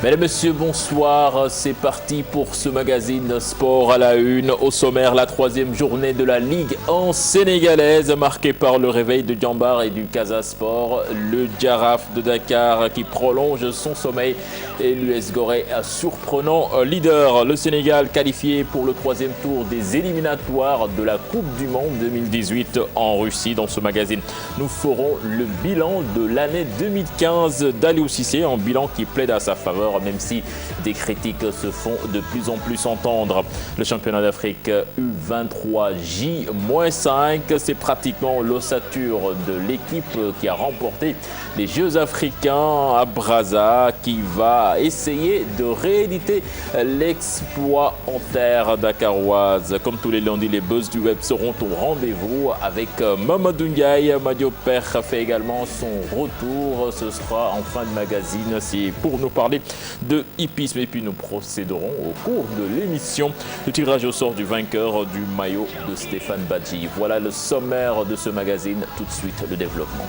Mesdames, Messieurs, bonsoir. C'est parti pour ce magazine Sport à la une. Au sommaire, la troisième journée de la Ligue 1 sénégalaise, marquée par le réveil de Diambar et du Casa Sport. Le Jaraaf de Dakar qui prolonge son sommeil et l'US Gorée, surprenant leader. Le Sénégal qualifié pour le troisième tour des éliminatoires de la Coupe du Monde 2018 en Russie. Dans ce magazine, nous ferons le bilan de l'année 2015 d'Aliou Cissé, un bilan qui plaide à sa faveur, même si des critiques se font de plus en plus entendre. Le championnat d'Afrique U23J-5, c'est pratiquement l'ossature de l'équipe qui a remporté les Jeux africains à Brazza, qui va essayer de rééditer l'exploit en terre dakaroise. Comme tous les lundis, les buzz du web seront au rendez-vous avec Mamadou Ndiaye. Madio Père fait également son retour. Ce sera en fin de magazine. C'est pour nous parler de hippisme. Et puis nous procéderons au cours de l'émission le tirage au sort du vainqueur du maillot de Stéphane Badji. Voilà le sommaire de ce magazine. Tout de suite, le développement.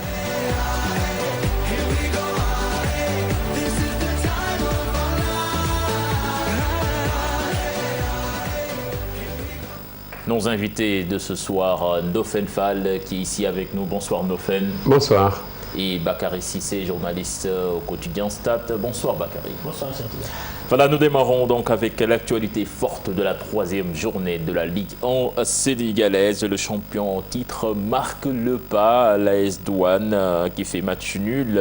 Nos invités de ce soir, Ndofen Fall qui est ici avec nous. Bonsoir Ndofen. Bonsoir. Et Bakary Cissé, journaliste au quotidien Stade. Bonsoir Bakary. Bonsoir Sergio. Voilà, nous démarrons donc avec l'actualité forte de la troisième journée de la Ligue 1 sénégalaise. Le champion en titre marque le pas à l'AS Douane qui fait match nul.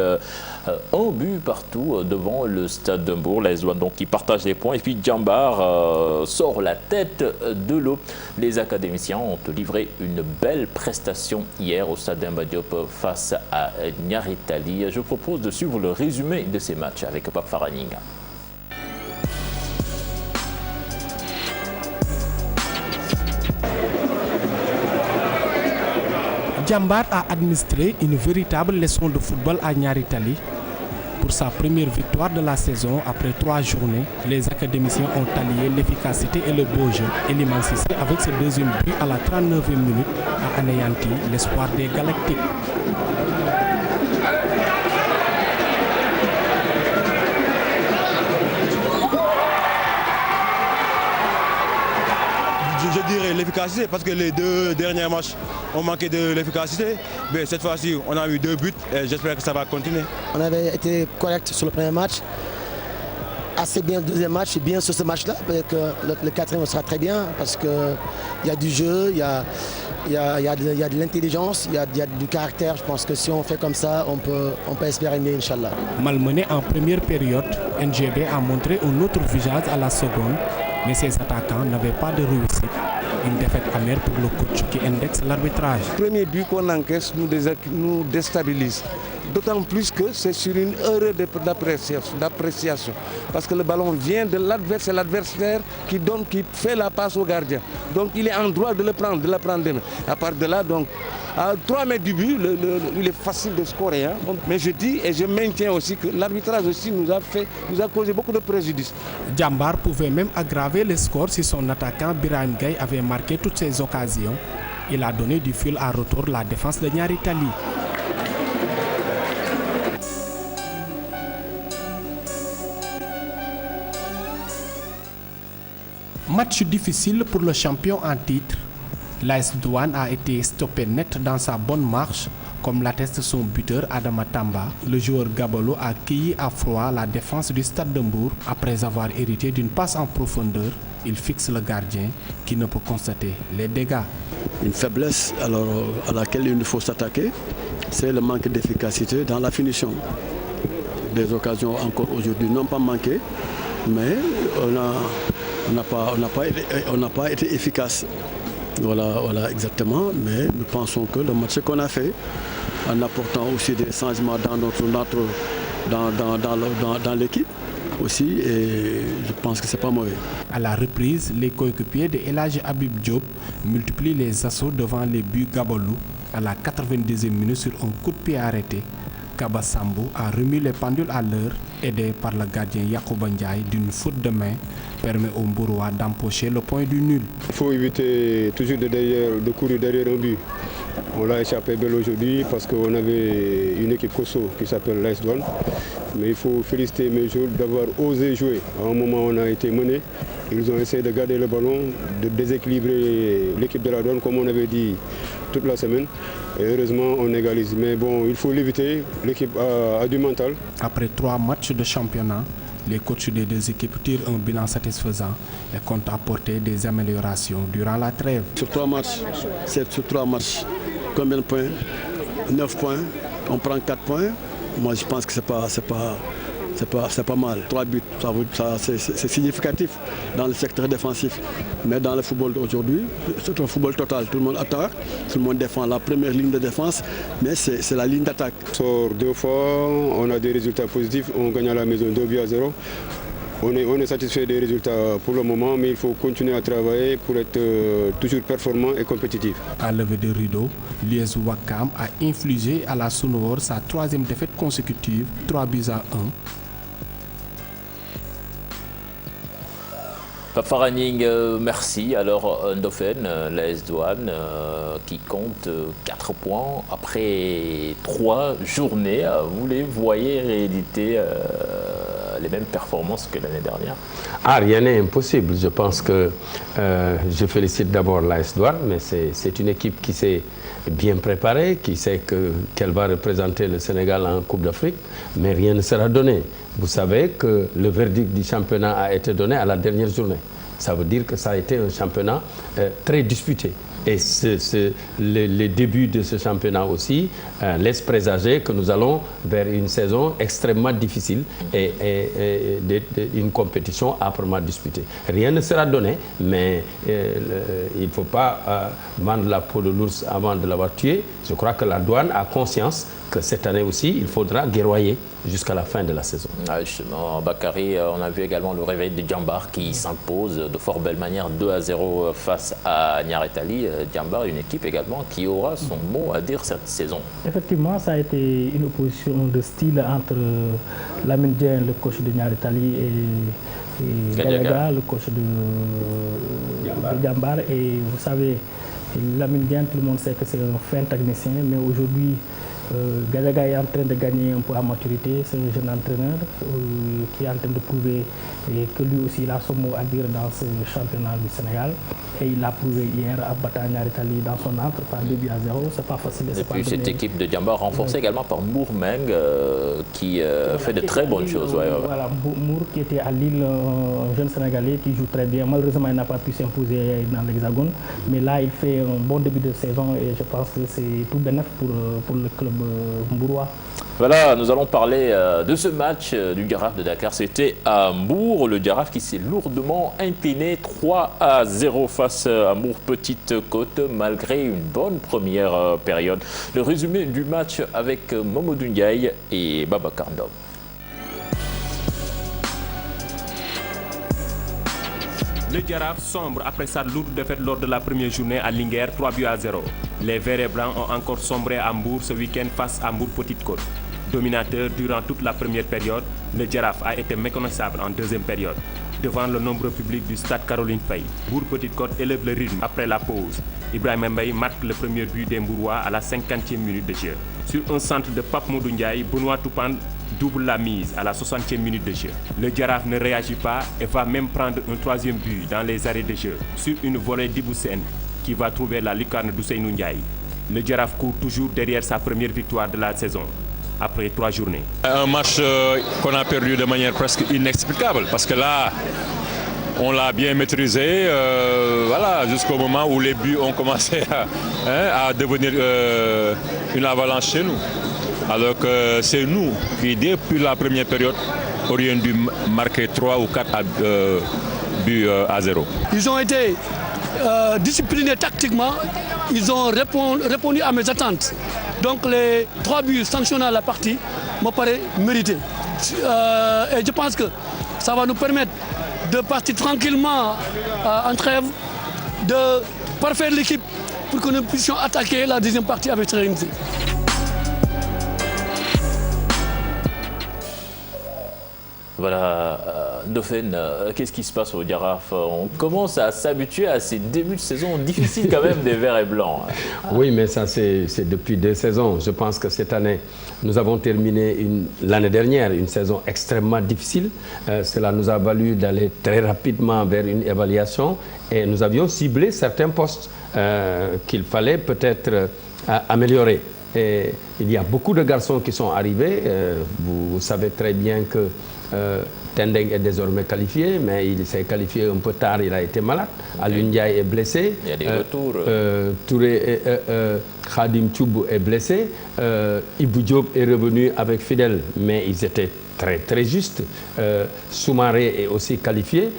Un but partout devant le Stade de Mbour. L'AS Douane donc qui partage les points. Et puis Diambar sort la tête de l'eau. Les académiciens ont livré une belle prestation hier au Stade Demba Diop face à Niary Tally. Je propose de suivre le résumé de ces matchs avec Pape Faraninga. Diambar a administré une véritable leçon de football à Niary Tally. Pour sa première victoire de la saison, après 3 journées, les académiciens ont allié l'efficacité et le beau jeu. Iliman Cissé, avec ce deuxième but à la 39e minute, a anéanti l'espoir des Galactiques. Je dirais l'efficacité parce que les 2 derniers matchs ont manqué de l'efficacité. Mais cette fois-ci, on a eu 2 buts et j'espère que ça va continuer. On avait été correct sur le premier match, assez bien le deuxième match et bien sur ce match-là. Peut-être que le quatrième sera très bien parce qu'il y a du jeu, il y a de l'intelligence, il y a du caractère. Je pense que si on fait comme ça, on peut espérer mieux, Inch'Allah. Malmené en première période, NGB a montré un autre visage à la seconde, mais ses attaquants n'avaient pas de réussite. Une défaite amère pour le coach qui indexe l'arbitrage. Le premier but qu'on encaisse nous déstabilise. D'autant plus que c'est sur une erreur d'appréciation. Parce que le ballon vient de l'adversaire, c'est l'adversaire qui fait la passe au gardien. Donc il est en droit de le prendre demain. À part de là, donc, à 3 mètres du but, il est facile de scorer. Hein. Mais je dis et je maintiens aussi que l'arbitrage aussi nous a causé beaucoup de préjudice. Diambar pouvait même aggraver le score si son attaquant Birahim Gaye avait marqué toutes ses occasions. Il a donné du fil à retour la défense de Niary Tally. Match difficile pour le champion en titre. L'AS Douane a été stoppé net dans sa bonne marche, comme l'atteste son buteur Adama Tamba. Le joueur Gabolo a cueilli à froid la défense du Stade de Mbour. Après avoir hérité d'une passe en profondeur, il fixe le gardien qui ne peut constater les dégâts. Une faiblesse à laquelle il nous faut s'attaquer, c'est le manque d'efficacité dans la finition. Des occasions encore aujourd'hui n'ont pas manqué, mais on n'a pas été efficace. Voilà exactement, mais nous pensons que le match qu'on a fait, en apportant aussi des changements dans l'équipe aussi, et je pense que c'est pas mauvais. À la reprise, les coéquipiers de El Hadji Habib Diop multiplient les assauts devant les buts Gabolou à la 90e minute sur un coup de pied arrêté. Kaba Sambou a remis les pendules à l'heure, aidé par le gardien Yacouba Ndiaye d'une faute de main, permet aux Mbourois d'empocher le point du nul. Il faut éviter toujours de courir derrière un but. On l'a échappé belle aujourd'hui parce qu'on avait une équipe costaud qui s'appelle l'AS Douane. Mais il faut féliciter mes joueurs d'avoir osé jouer. À un moment, on a été mené. Ils ont essayé de garder le ballon, de déséquilibrer l'équipe de la Douane, comme on avait dit toute la semaine. Et heureusement, on égalise. Mais bon, il faut l'éviter. L'équipe a du mental. Après 3 matchs de championnat, les coachs des 2 équipes tirent un bilan satisfaisant et comptent apporter des améliorations durant la trêve. Sur 3 matchs, combien de points? 9 points. On prend 4 points. Moi, je pense que c'est pas mal. 3 buts, c'est significatif dans le secteur défensif. Mais dans le football d'aujourd'hui, c'est un football total. Tout le monde attaque, tout le monde défend. La première ligne de défense, mais c'est la ligne d'attaque. On sort 2 fois, on a des résultats positifs. On gagne à la maison 2-0. On est satisfait des résultats pour le moment, mais il faut continuer à travailler pour être toujours performant et compétitif. À lever de rideau, l'US Ouakam a infligé à la Sonor sa 3e défaite consécutive, 3-1. Papa Ranning, merci. Alors, Ndofène, l'AS Douane, qui compte 4 points après 3 journées. Vous les voyez rééditer les mêmes performances que l'année dernière? Rien n'est impossible. Je pense que je félicite d'abord l'AS Douane, mais c'est une équipe qui s'est bien préparée, qui sait qu'elle va représenter le Sénégal en Coupe d'Afrique, mais rien ne sera donné. Vous savez que le verdict du championnat a été donné à la dernière journée. Ça veut dire que ça a été un championnat très disputé. Et les débuts de ce championnat aussi laissent présager que nous allons vers une saison extrêmement difficile et une compétition âprement disputée. Rien ne sera donné, mais il ne faut pas vendre la peau de l'ours avant de l'avoir tué. Je crois que la Douane a conscience que cette année aussi, il faudra guerroyer jusqu'à la fin de la saison. Justement, Bakary, on a vu également le réveil de Djambar qui s'impose de fort belle manière 2-0 face à Niaretali. Djambar, une équipe également qui aura son mot à dire cette saison. Effectivement, ça a été une opposition de style entre Lamine Dieng, le coach de Niaretali, et Gadiaga, le coach de Djambar. Et vous savez, Lamine Dieng, tout le monde sait que c'est un fin technicien, mais aujourd'hui, Gadiaga est en train de gagner un peu à maturité. C'est un jeune entraîneur qui est en train de prouver que lui aussi il a son mot à dire dans ce championnat du Sénégal. Et il l'a prouvé hier à battre Niaretali dans son entre par 2-0. C'est pas facile. Et puis cette équipe de Djambar renforcée également par Mour Meng qui fait de très bonnes choses. Voilà, Mour qui était à Lille, un jeune Sénégalais qui joue très bien. Malheureusement, il n'a pas pu s'imposer dans l'Hexagone. Mais là, il fait un bon début de saison et je pense que c'est tout bénéf pour le club mbourois. Voilà, nous allons parler de ce match du Giraffe de Dakar. C'était à Mbour, le Giraffe qui s'est lourdement incliné 3-0 face à Mbour Petite Côte, malgré une bonne première période. Le résumé du match avec Mamadou Ndiaye et Babacar Ndom. Le Giraffe sombre après sa lourde défaite lors de la première journée à Linguère, 3-0. Les Verts et Blancs ont encore sombré à Mbour ce week-end face à Mbour Petite Côte. Dominateur durant toute la première période, le Giraffe a été méconnaissable en deuxième période. Devant le nombreux public du stade Caroline Faye, Mbour Petite Côte élève le rythme après la pause. Ibrahim Mbaye marque le premier but des Mbourois à la 50e minute de jeu. Sur un centre de Pape Modou Ndiaye, Benoît Toupane double la mise à la 60e minute de jeu. Le Giraffe ne réagit pas et va même prendre un troisième but dans les arrêts de jeu sur une volée d'Iboussen qui va trouver la lucarne d'Ousseynou Ndiaye. Le Giraffe court toujours derrière sa première victoire de la saison après 3 journées. Un match qu'on a perdu de manière presque inexplicable parce que là, on l'a bien maîtrisé voilà, jusqu'au moment où les buts ont commencé à devenir une avalanche chez nous. Alors que c'est nous qui, depuis la première période, aurions dû marquer 3 ou 4 buts à 0. Ils ont été disciplinés tactiquement, ils ont répondu à mes attentes. Donc les 3 buts sanctionnés à la partie me paraissent mérités. Et je pense que ça va nous permettre de partir tranquillement en trêve, de parfaire l'équipe pour que nous puissions attaquer la deuxième partie avec sérénité. Voilà, Dauphin, qu'est-ce qui se passe au Jaraaf? On commence à s'habituer à ces débuts de saison difficiles quand même des Verts et Blancs. Oui, mais ça c'est depuis 2 saisons. Je pense que cette année, nous avons terminé l'année dernière une saison extrêmement difficile. Cela nous a valu d'aller très rapidement vers une évaluation et nous avions ciblé certains postes qu'il fallait peut-être améliorer. Et il y a beaucoup de garçons qui sont arrivés. Vous savez très bien que Tendeng est désormais qualifié, mais il s'est qualifié un peu tard, il a été malade. Alioune Ndiaye est blessé. Il y a des retours. Touré Khadim Thioub est blessé. Ibou Diop est revenu avec Fidèle, mais ils étaient très justes. Soumaré est aussi qualifié.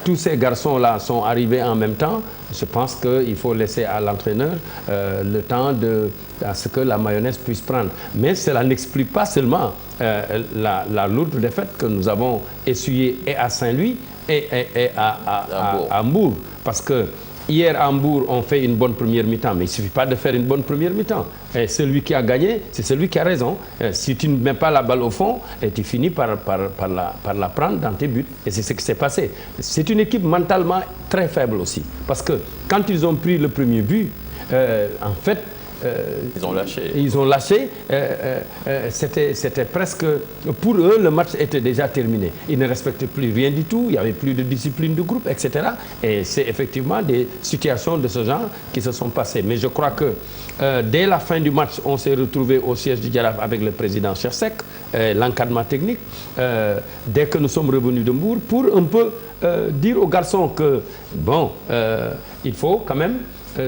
Tous ces garçons-là sont arrivés en même temps. Je pense qu'il faut laisser à l'entraîneur le temps à ce que la mayonnaise puisse prendre. Mais cela n'explique pas seulement la lourde défaite que nous avons essuyée et à Saint-Louis et à Hambourg. Parce que hier à Hambourg, on fait une bonne première mi-temps, mais il ne suffit pas de faire une bonne première mi-temps. Et celui qui a gagné, c'est celui qui a raison. Si tu ne mets pas la balle au fond, et tu finis par la prendre dans tes buts. Et c'est ce qui s'est passé. C'est une équipe mentalement très faible aussi. Parce que quand ils ont pris le premier but, en fait, ils ont lâché. Ils ont lâché. C'était presque... Pour eux, le match était déjà terminé. Ils ne respectaient plus rien du tout. Il n'y avait plus de discipline de groupe, etc. Et c'est effectivement des situations de ce genre qui se sont passées. Mais je crois que dès la fin du match, on s'est retrouvé au siège du Jaraaf avec le président Cheikh Seck, l'encadrement technique. Dès que nous sommes revenus de Mbour, pour un peu dire aux garçons que, bon, il faut quand même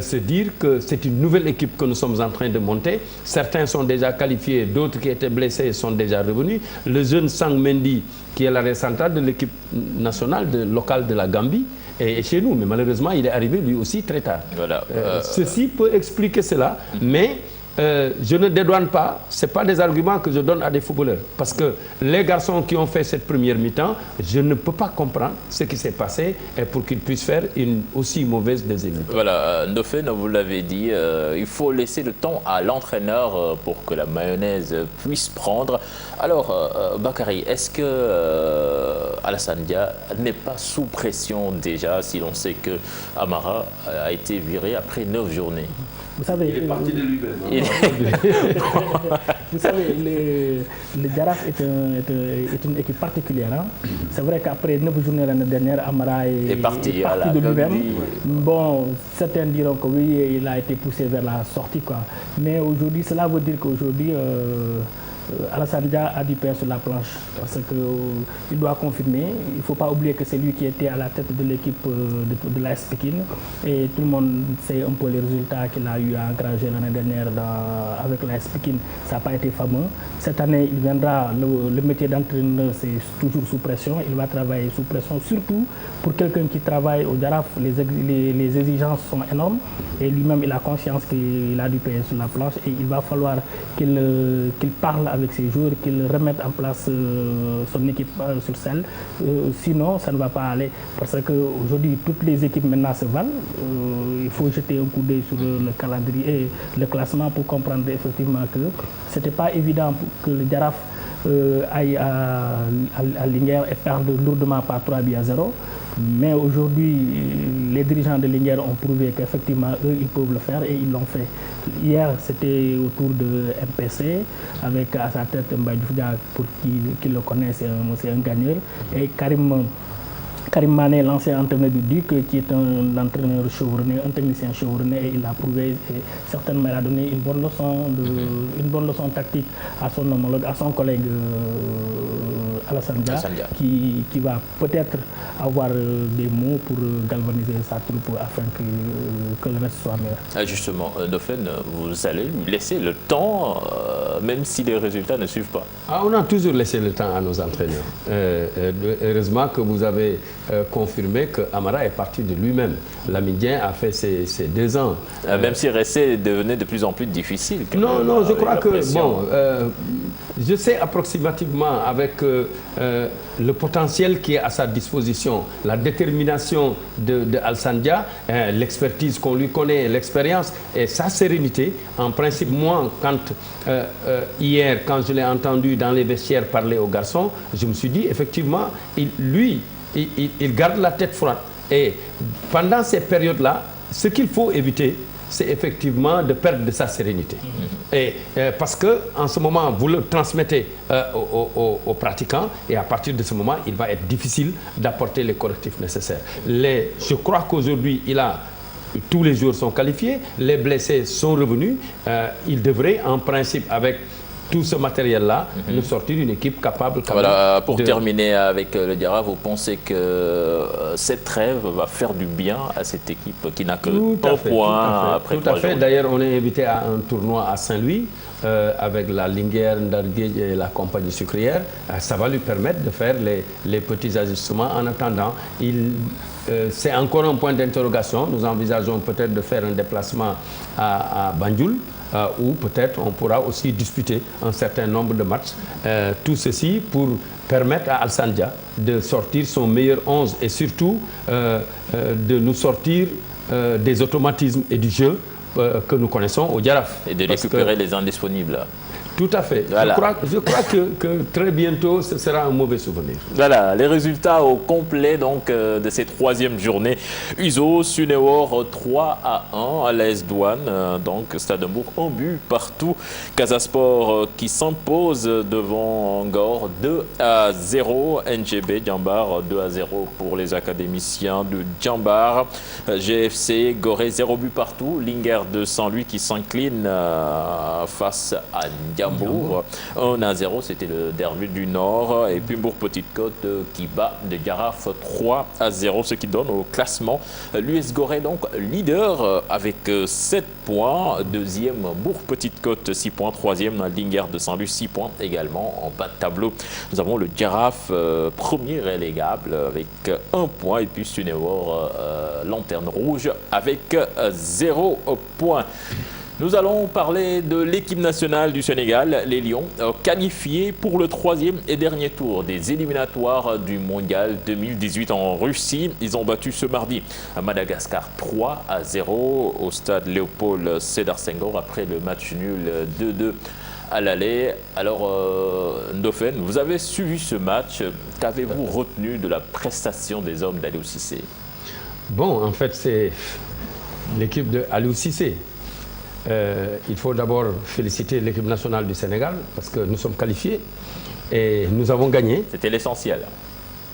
se dire que c'est une nouvelle équipe que nous sommes en train de monter. Certains sont déjà qualifiés, d'autres qui étaient blessés sont déjà revenus. Le jeune Sang Mendy, qui est l'arrière central de l'équipe nationale locale de la Gambie, est chez nous. Mais malheureusement, il est arrivé lui aussi très tard. Voilà. Ceci peut expliquer cela, mais je ne dédouane pas, ce n'est pas des arguments que je donne à des footballeurs. Parce que les garçons qui ont fait cette première mi-temps, je ne peux pas comprendre ce qui s'est passé pour qu'ils puissent faire une aussi mauvaise deuxième mi-temps. Voilà, Dauphin, vous l'avez dit, il faut laisser le temps à l'entraîneur pour que la mayonnaise puisse prendre. Alors, Bakary, est-ce que Alassane Dia n'est pas sous pression déjà, si l'on sait que Amara a été viré après 9 journées? Vous savez, il est parti de lui-même. Vous savez, le Jaraaf est une équipe particulière. Hein? C'est vrai qu'après 9 journées l'année dernière, Amara est parti de lui-même. Bon, certains diront que oui, il a été poussé vers la sortie, quoi. Mais aujourd'hui, cela veut dire qu'aujourd'hui, Alassane Dia a du pain sur la planche parce qu'il doit confirmer. Il ne faut pas oublier que c'est lui qui était à la tête de l'équipe de l'AS Pékin et tout le monde sait un peu les résultats qu'il a eu à engranger l'année dernière avec l'AS Pékin. Ça n'a pas été fameux. Cette année, il viendra, le métier d'entraîneur c'est toujours sous pression. Il va travailler sous pression, surtout pour quelqu'un qui travaille au Jaraaf. Les exigences sont énormes et lui-même il a conscience qu'il a du pain sur la planche et il va falloir qu'il parle avec ses joueurs, qu'il remette en place son équipe sur selle. Sinon, ça ne va pas aller. Parce qu'aujourd'hui, toutes les équipes maintenant se valent. Il faut jeter un coup d'œil sur le calendrier et le classement pour comprendre effectivement que ce n'était pas évident que le Jaraaf aille à Linguère et perde lourdement par 3-0. Mais aujourd'hui, les dirigeants de Linguère ont prouvé qu'effectivement, eux, ils peuvent le faire et ils l'ont fait. Hier, c'était au tour de MPC, avec à sa tête Mbaye Diouf, pour qui le connaît, c'est un gagneur. Et Karim Mané, l'ancien entraîneur du Duc, qui est un entraîneur chevronné, un technicien chevronné, et il a prouvé, et certainement il a donné une bonne leçon tactique à son homologue, à son collègue Alassane Dia, qui va peut-être avoir des mots pour galvaniser sa troupe afin que le reste soit meilleur. Justement, Dauphin, vous allez lui laisser le temps, même si les résultats ne suivent pas. On a toujours laissé le temps à nos entraîneurs. Heureusement que vous avez confirmé que Amara est parti de lui-même. Lamine Dieng a fait ses 2 ans. Même si rester devenait de plus en plus difficile. Non, je crois que, bon, je sais approximativement avec le potentiel qui est à sa disposition, la détermination de Alassane Dia, l'expertise qu'on lui connaît, l'expérience et sa sérénité. En principe, moi, hier, quand je l'ai entendu dans les vestiaires parler aux garçons, je me suis dit, effectivement, il garde la tête froide. Et pendant ces périodes-là, ce qu'il faut éviter, c'est effectivement de perdre de sa sérénité. Et parce qu'en ce moment, vous le transmettez aux pratiquants et à partir de ce moment, il va être difficile d'apporter les correctifs nécessaires. Je crois qu'aujourd'hui, tous les joueurs sont qualifiés, les blessés sont revenus. Il devrait, en principe, avec tout ce matériel-là, nous sortir une équipe capable... Voilà, pour terminer avec le Diarra, vous pensez que cette trêve va faire du bien à cette équipe qui n'a que 1 point après 3 jours? D'ailleurs, on est invité à un tournoi à Saint-Louis avec la Linguère, Ndarguej et la compagnie sucrière. Ça va lui permettre de faire les petits ajustements. En attendant, c'est encore un point d'interrogation. Nous envisageons peut-être de faire un déplacement à Banjul, où peut-être on pourra aussi disputer un certain nombre de matchs. Tout ceci pour permettre à Alassane Dia de sortir son meilleur 11 et surtout de nous sortir des automatismes et du jeu que nous connaissons au Jaraaf. Et de récupérer les indisponibles. Tout à fait. Voilà. Je crois que très bientôt, ce sera un mauvais souvenir. Voilà, les résultats au complet donc, de ces 3e journées. Uzo, Sunéor 3-1 à l'AS Douane. Donc, Stade de Mbour, 1 but partout. Casa Sport qui s'impose devant Angor 2-0. NGB Djambar 2-0 pour les académiciens de Djambar. GFC Gorée 0 but partout. Linger de Saint-Louis qui s'incline face à Ndiambour. 1-0, c'était le derby du Nord. Et puis Mbour Petite Côte qui bat de Jaraaf 3-0, ce qui donne au classement l'US Gorée donc leader avec 7 points. 2e Mbour Petite Côte 6 points. 3e Linger de Saint-Louis 6 points également. En bas de tableau, nous avons le Jaraaf premier relégable avec 1 point. Et puis Sunéor lanterne rouge avec 0 point. Nous allons parler de l'équipe nationale du Sénégal, les Lions, qualifiés pour le 3e et dernier tour des éliminatoires du Mondial 2018 en Russie. Ils ont battu ce mardi à Madagascar 3-0 au stade Léopold Sédar Senghor après le match nul 2-2 à l'aller. Alors, Ndofène, vous avez suivi ce match. Qu'avez-vous retenu de la prestation des hommes d'Aliou Cissé? Bon, en fait, c'est l'équipe d'Aliou Cissé. Il faut d'abord féliciter l'équipe nationale du Sénégal parce que nous sommes qualifiés et nous avons gagné. C'était l'essentiel.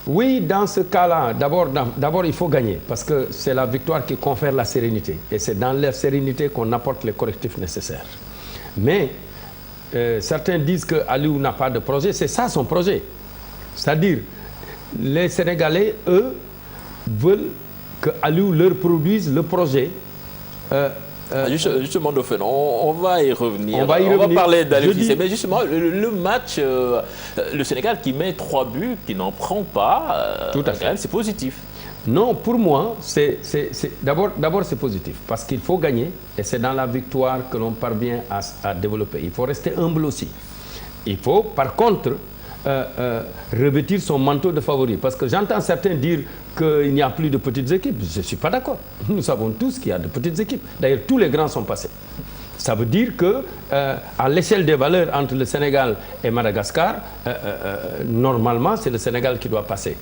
Oui, dans ce cas-là, d'abord il faut gagner parce que c'est la victoire qui confère la sérénité. Et c'est dans la sérénité qu'on apporte les correctifs nécessaires. Mais certains disent que Aliou n'a pas de projet. C'est ça son projet. C'est-à-dire, les Sénégalais, eux, veulent que Aliou leur produise le projet. Justement, on va y revenir. On va parler d'Aliou Cissé. Mais justement, le match, le Sénégal qui met 3 buts, qui n'en prend pas, c'est positif. Non, pour moi, d'abord c'est positif. Parce qu'il faut gagner. Et c'est dans la victoire que l'on parvient à développer. Il faut rester humble aussi. Il faut, par contre, revêtir son manteau de favori. Parce que j'entends certains dire qu'il n'y a plus de petites équipes. Je ne suis pas d'accord. Nous savons tous qu'il y a de petites équipes. D'ailleurs, tous les grands sont passés. Ça veut dire que à l'échelle des valeurs entre le Sénégal et Madagascar, normalement, c'est le Sénégal qui doit passer.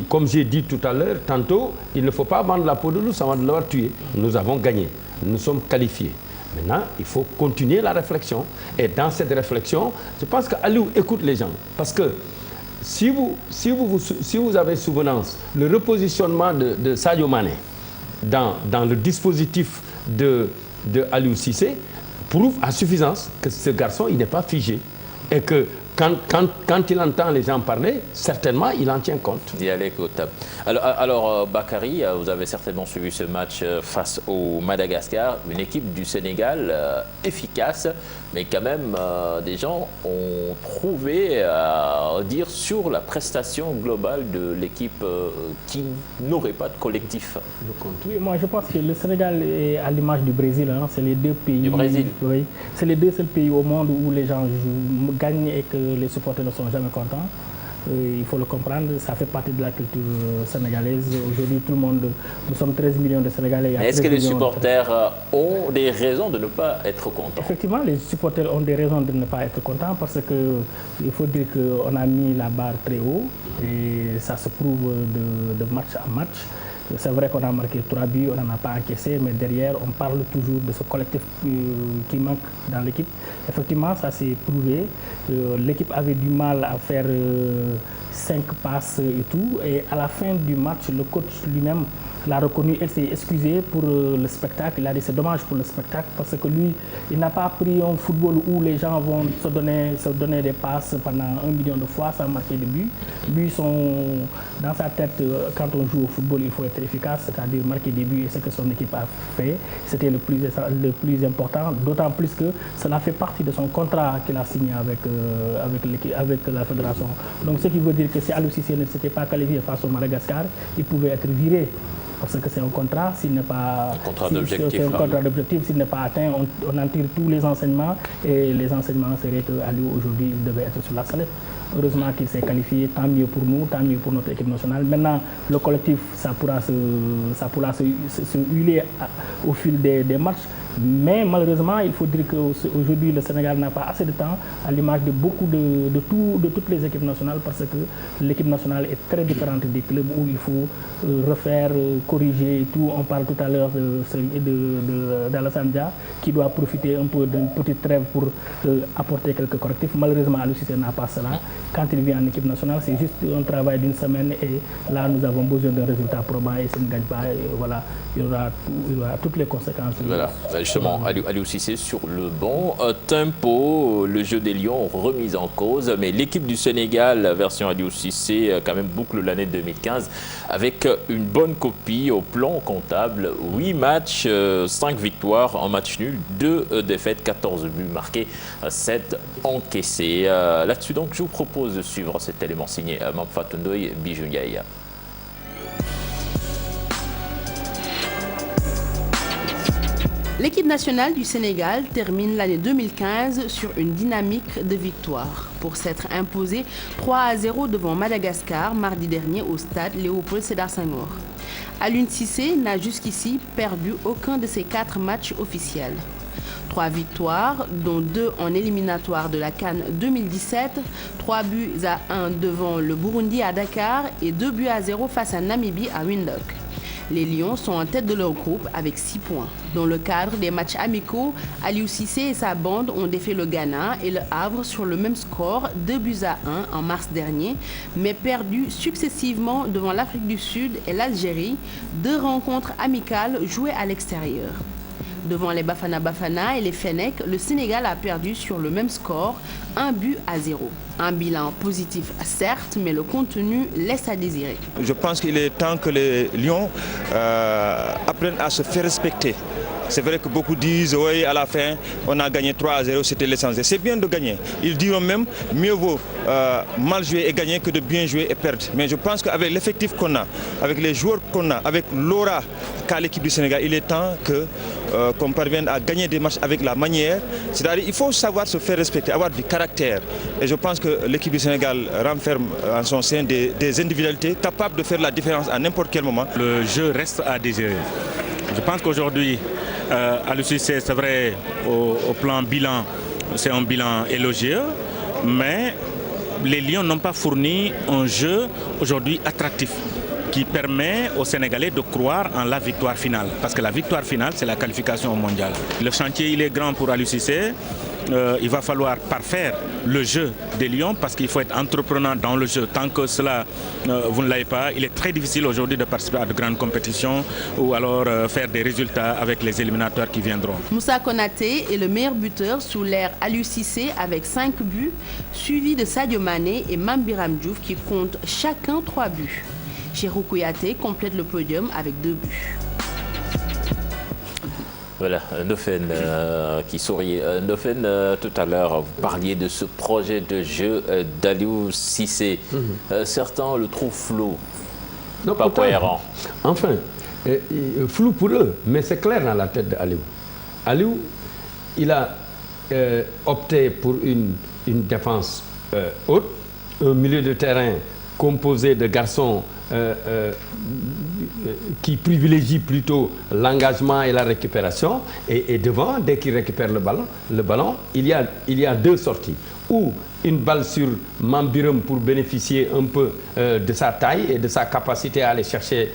Comme j'ai dit tout à l'heure, tantôt, il ne faut pas vendre la peau de l'ours avant de l'avoir tué. Nous avons gagné. Nous sommes qualifiés. Maintenant, il faut continuer la réflexion. Et dans cette réflexion, je pense qu'Aliou écoute les gens. Parce que si vous avez souvenance, le repositionnement de Sadio Mané dans le dispositif de Aliou Cissé prouve à suffisance que ce garçon, il n'est pas figé. Et que quand il entend les gens parler, certainement, il en tient compte. Il est à l'écoute. Alors Bakary, vous avez certainement suivi ce match face au Madagascar, une équipe du Sénégal efficace, mais quand même, des gens ont trouvé à dire sur la prestation globale de l'équipe qui n'aurait pas de collectif. Oui, moi je pense que le Sénégal est à l'image du Brésil. Hein. C'est les deux pays. Du Brésil. Oui, c'est les deux seuls pays au monde où les gens gagnent et que les supporters ne sont jamais contents. Il faut le comprendre, ça fait partie de la culture sénégalaise. Aujourd'hui, tout le monde, nous sommes 13 millions de Sénégalais. Est-ce que les supporters ont des raisons de ne pas être contents? Effectivement, les supporters ont des raisons de ne pas être contents parce qu'il faut dire qu'on a mis la barre très haut et ça se prouve de match à match. C'est vrai qu'on a marqué 3 buts, on n'en a pas encaissé, mais derrière, on parle toujours de ce collectif qui manque dans l'équipe. Effectivement, ça s'est prouvé. L'équipe avait du mal à faire 5 passes et tout. Et à la fin du match, le coach lui-même l'a reconnu. Elle s'est excusée pour le spectacle. Il a dit c'est dommage pour le spectacle parce que lui, il n'a pas pris un football où les gens vont se donner des passes pendant 1 million de fois sans marquer de buts. Buts sont dans sa tête. Quand on joue au football, il faut être efficace, c'est-à-dire marquer des buts. Et ce que son équipe a fait, c'était le plus important. D'autant plus que cela fait partie de son contrat qu'il a signé avec la fédération. Donc ce qui veut dire que si Aliou Cissé ne s'était pas qualifié face au Madagascar, il pouvait être viré. Parce que c'est un contrat, s'il n'est pas d'objectif, s'il n'est pas atteint, on en tire tous les enseignements et les enseignements seraient qu'Aliou aujourd'hui il devait être sur la sellette. Heureusement qu'il s'est qualifié, tant mieux pour nous, tant mieux pour notre équipe nationale. Maintenant, le collectif, ça pourra se huiler au fil des matchs. Mais malheureusement, il faut dire qu'aujourd'hui, le Sénégal n'a pas assez de temps, à l'image de beaucoup de toutes les équipes nationales, parce que l'équipe nationale est très différente des clubs où il faut refaire, corriger et tout. On parle tout à l'heure d'Alassane Dia, qui doit profiter un peu d'une petite trêve pour apporter quelques correctifs. Malheureusement, Aliou Cissé n'a pas cela. Quand il vient en équipe nationale, c'est juste un travail d'une semaine et là, nous avons besoin d'un résultat probant et s'il ne gagne pas, et voilà, il y aura toutes les conséquences. Voilà. Justement, Aliou Cissé sur le bon tempo, le jeu des Lions remis en cause, mais l'équipe du Sénégal, version Aliou Cissé, quand même boucle l'année 2015 avec une bonne copie au plan comptable, 8 matchs, 5 victoires en match nul, 2 défaites, 14 buts marqués, 7 encaissés. Là-dessus, donc, je vous propose de suivre cet élément signé Mame Fatou Ndoye Bijou Ndiaye. L'équipe nationale du Sénégal termine l'année 2015 sur une dynamique de victoire pour s'être imposée 3-0 devant Madagascar mardi dernier au stade Léopold Sédar Senghor. Aliou Cissé n'a jusqu'ici perdu aucun de ses 4 matchs officiels. 3 victoires, dont 2 en éliminatoire de la CAN 2017, 3 buts à 1 devant le Burundi à Dakar et 2 buts à 0 face à Namibie à Windhoek. Les Lions sont en tête de leur groupe avec 6 points. Dans le cadre des matchs amicaux, Aliou Cissé et sa bande ont défait le Ghana et le Havre sur le même score, 2 buts à 1 en mars dernier, mais perdu successivement devant l'Afrique du Sud et l'Algérie, 2 rencontres amicales jouées à l'extérieur. Devant les Bafana Bafana et les Fennecs, le Sénégal a perdu sur le même score, 1 but à 0. Un bilan positif certes, mais le contenu laisse à désirer. Je pense qu'il est temps que les Lions apprennent à se faire respecter. C'est vrai que beaucoup disent, oui, à la fin, on a gagné 3-0, c'était l'essentiel. C'est bien de gagner. Ils diront même, mieux vaut mal jouer et gagner que de bien jouer et perdre. Mais je pense qu'avec l'effectif qu'on a, avec les joueurs qu'on a, avec l'aura qu'a l'équipe du Sénégal, il est temps qu'on parvienne à gagner des matchs avec la manière. C'est-à-dire qu'il faut savoir se faire respecter, avoir du caractère. Et je pense que l'équipe du Sénégal renferme en son sein des individualités capables de faire la différence à n'importe quel moment. Le jeu reste à désirer. Je pense qu'aujourd'hui, Aliou Cissé, c'est vrai, au plan bilan, c'est un bilan élogieux, mais les Lions n'ont pas fourni un jeu aujourd'hui attractif qui permet aux Sénégalais de croire en la victoire finale. Parce que la victoire finale, c'est la qualification au mondial. Le chantier, il est grand pour Aliou Cissé. il va falloir parfaire le jeu des Lions parce qu'il faut être entreprenant dans le jeu. Tant que cela, vous ne l'avez pas, il est très difficile aujourd'hui de participer à de grandes compétitions ou alors faire des résultats avec les éliminatoires qui viendront. Moussa Konaté est le meilleur buteur sous l'ère Aliou Cissé avec 5 buts, suivi de Sadio Mané et Mame Biram Diouf qui comptent chacun 3 buts. Cheikhou Kouyaté complète le podium avec 2 buts. Voilà, Ndofène qui sourit. Ndofène, tout à l'heure, vous parliez de ce projet de jeu d'Aliou Cissé. Certains le trouvent flou, non, pas cohérent. Enfin, flou pour eux, mais c'est clair dans la tête d'Aliou. Aliou, il a opté pour une défense haute, un milieu de terrain composé de garçons qui privilégie plutôt l'engagement et la récupération. Et devant, dès qu'il récupère le ballon, il y a 2 sorties. Ou une balle sur Mame Biram pour bénéficier un peu de sa taille et de sa capacité à aller chercher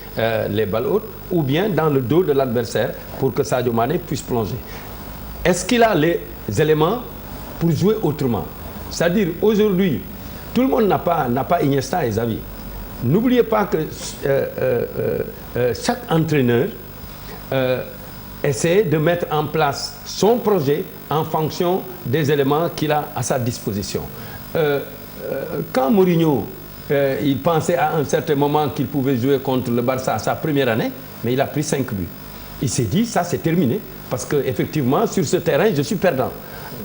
les balles hautes, ou bien dans le dos de l'adversaire pour que Sadio Mané puisse plonger. Est-ce qu'il a les éléments pour jouer autrement? C'est-à-dire, aujourd'hui, tout le monde n'a pas Iniesta et Xavi. N'oubliez pas que chaque entraîneur essaie de mettre en place son projet en fonction des éléments qu'il a à sa disposition. Quand Mourinho, il pensait à un certain moment qu'il pouvait jouer contre le Barça à sa première année, mais il a pris 5 buts. Il s'est dit, ça c'est terminé, parce qu'effectivement, sur ce terrain, je suis perdant.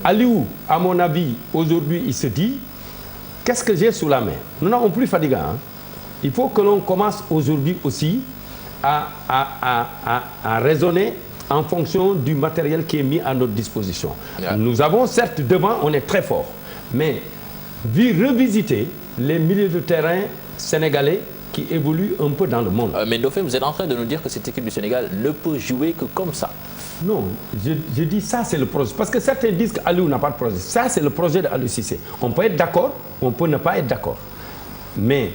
Aliou, à mon avis, aujourd'hui, il se dit, qu'est-ce que j'ai sous la main? Nous n'avons plus Fadiga. Il faut que l'on commence aujourd'hui aussi à raisonner en fonction du matériel qui est mis à notre disposition. Yeah. Nous avons, certes, devant, on est très fort, mais revisiter les milieux de terrain sénégalais qui évoluent un peu dans le monde. Mais Ndofène, vous êtes en train de nous dire que cette équipe du Sénégal ne peut jouer que comme ça. Non, je dis ça c'est le projet. Parce que certains disent qu'Aliou n'a pas de projet. Ça c'est le projet d'Aliou Cissé. On peut être d'accord, on peut ne pas être d'accord. Mais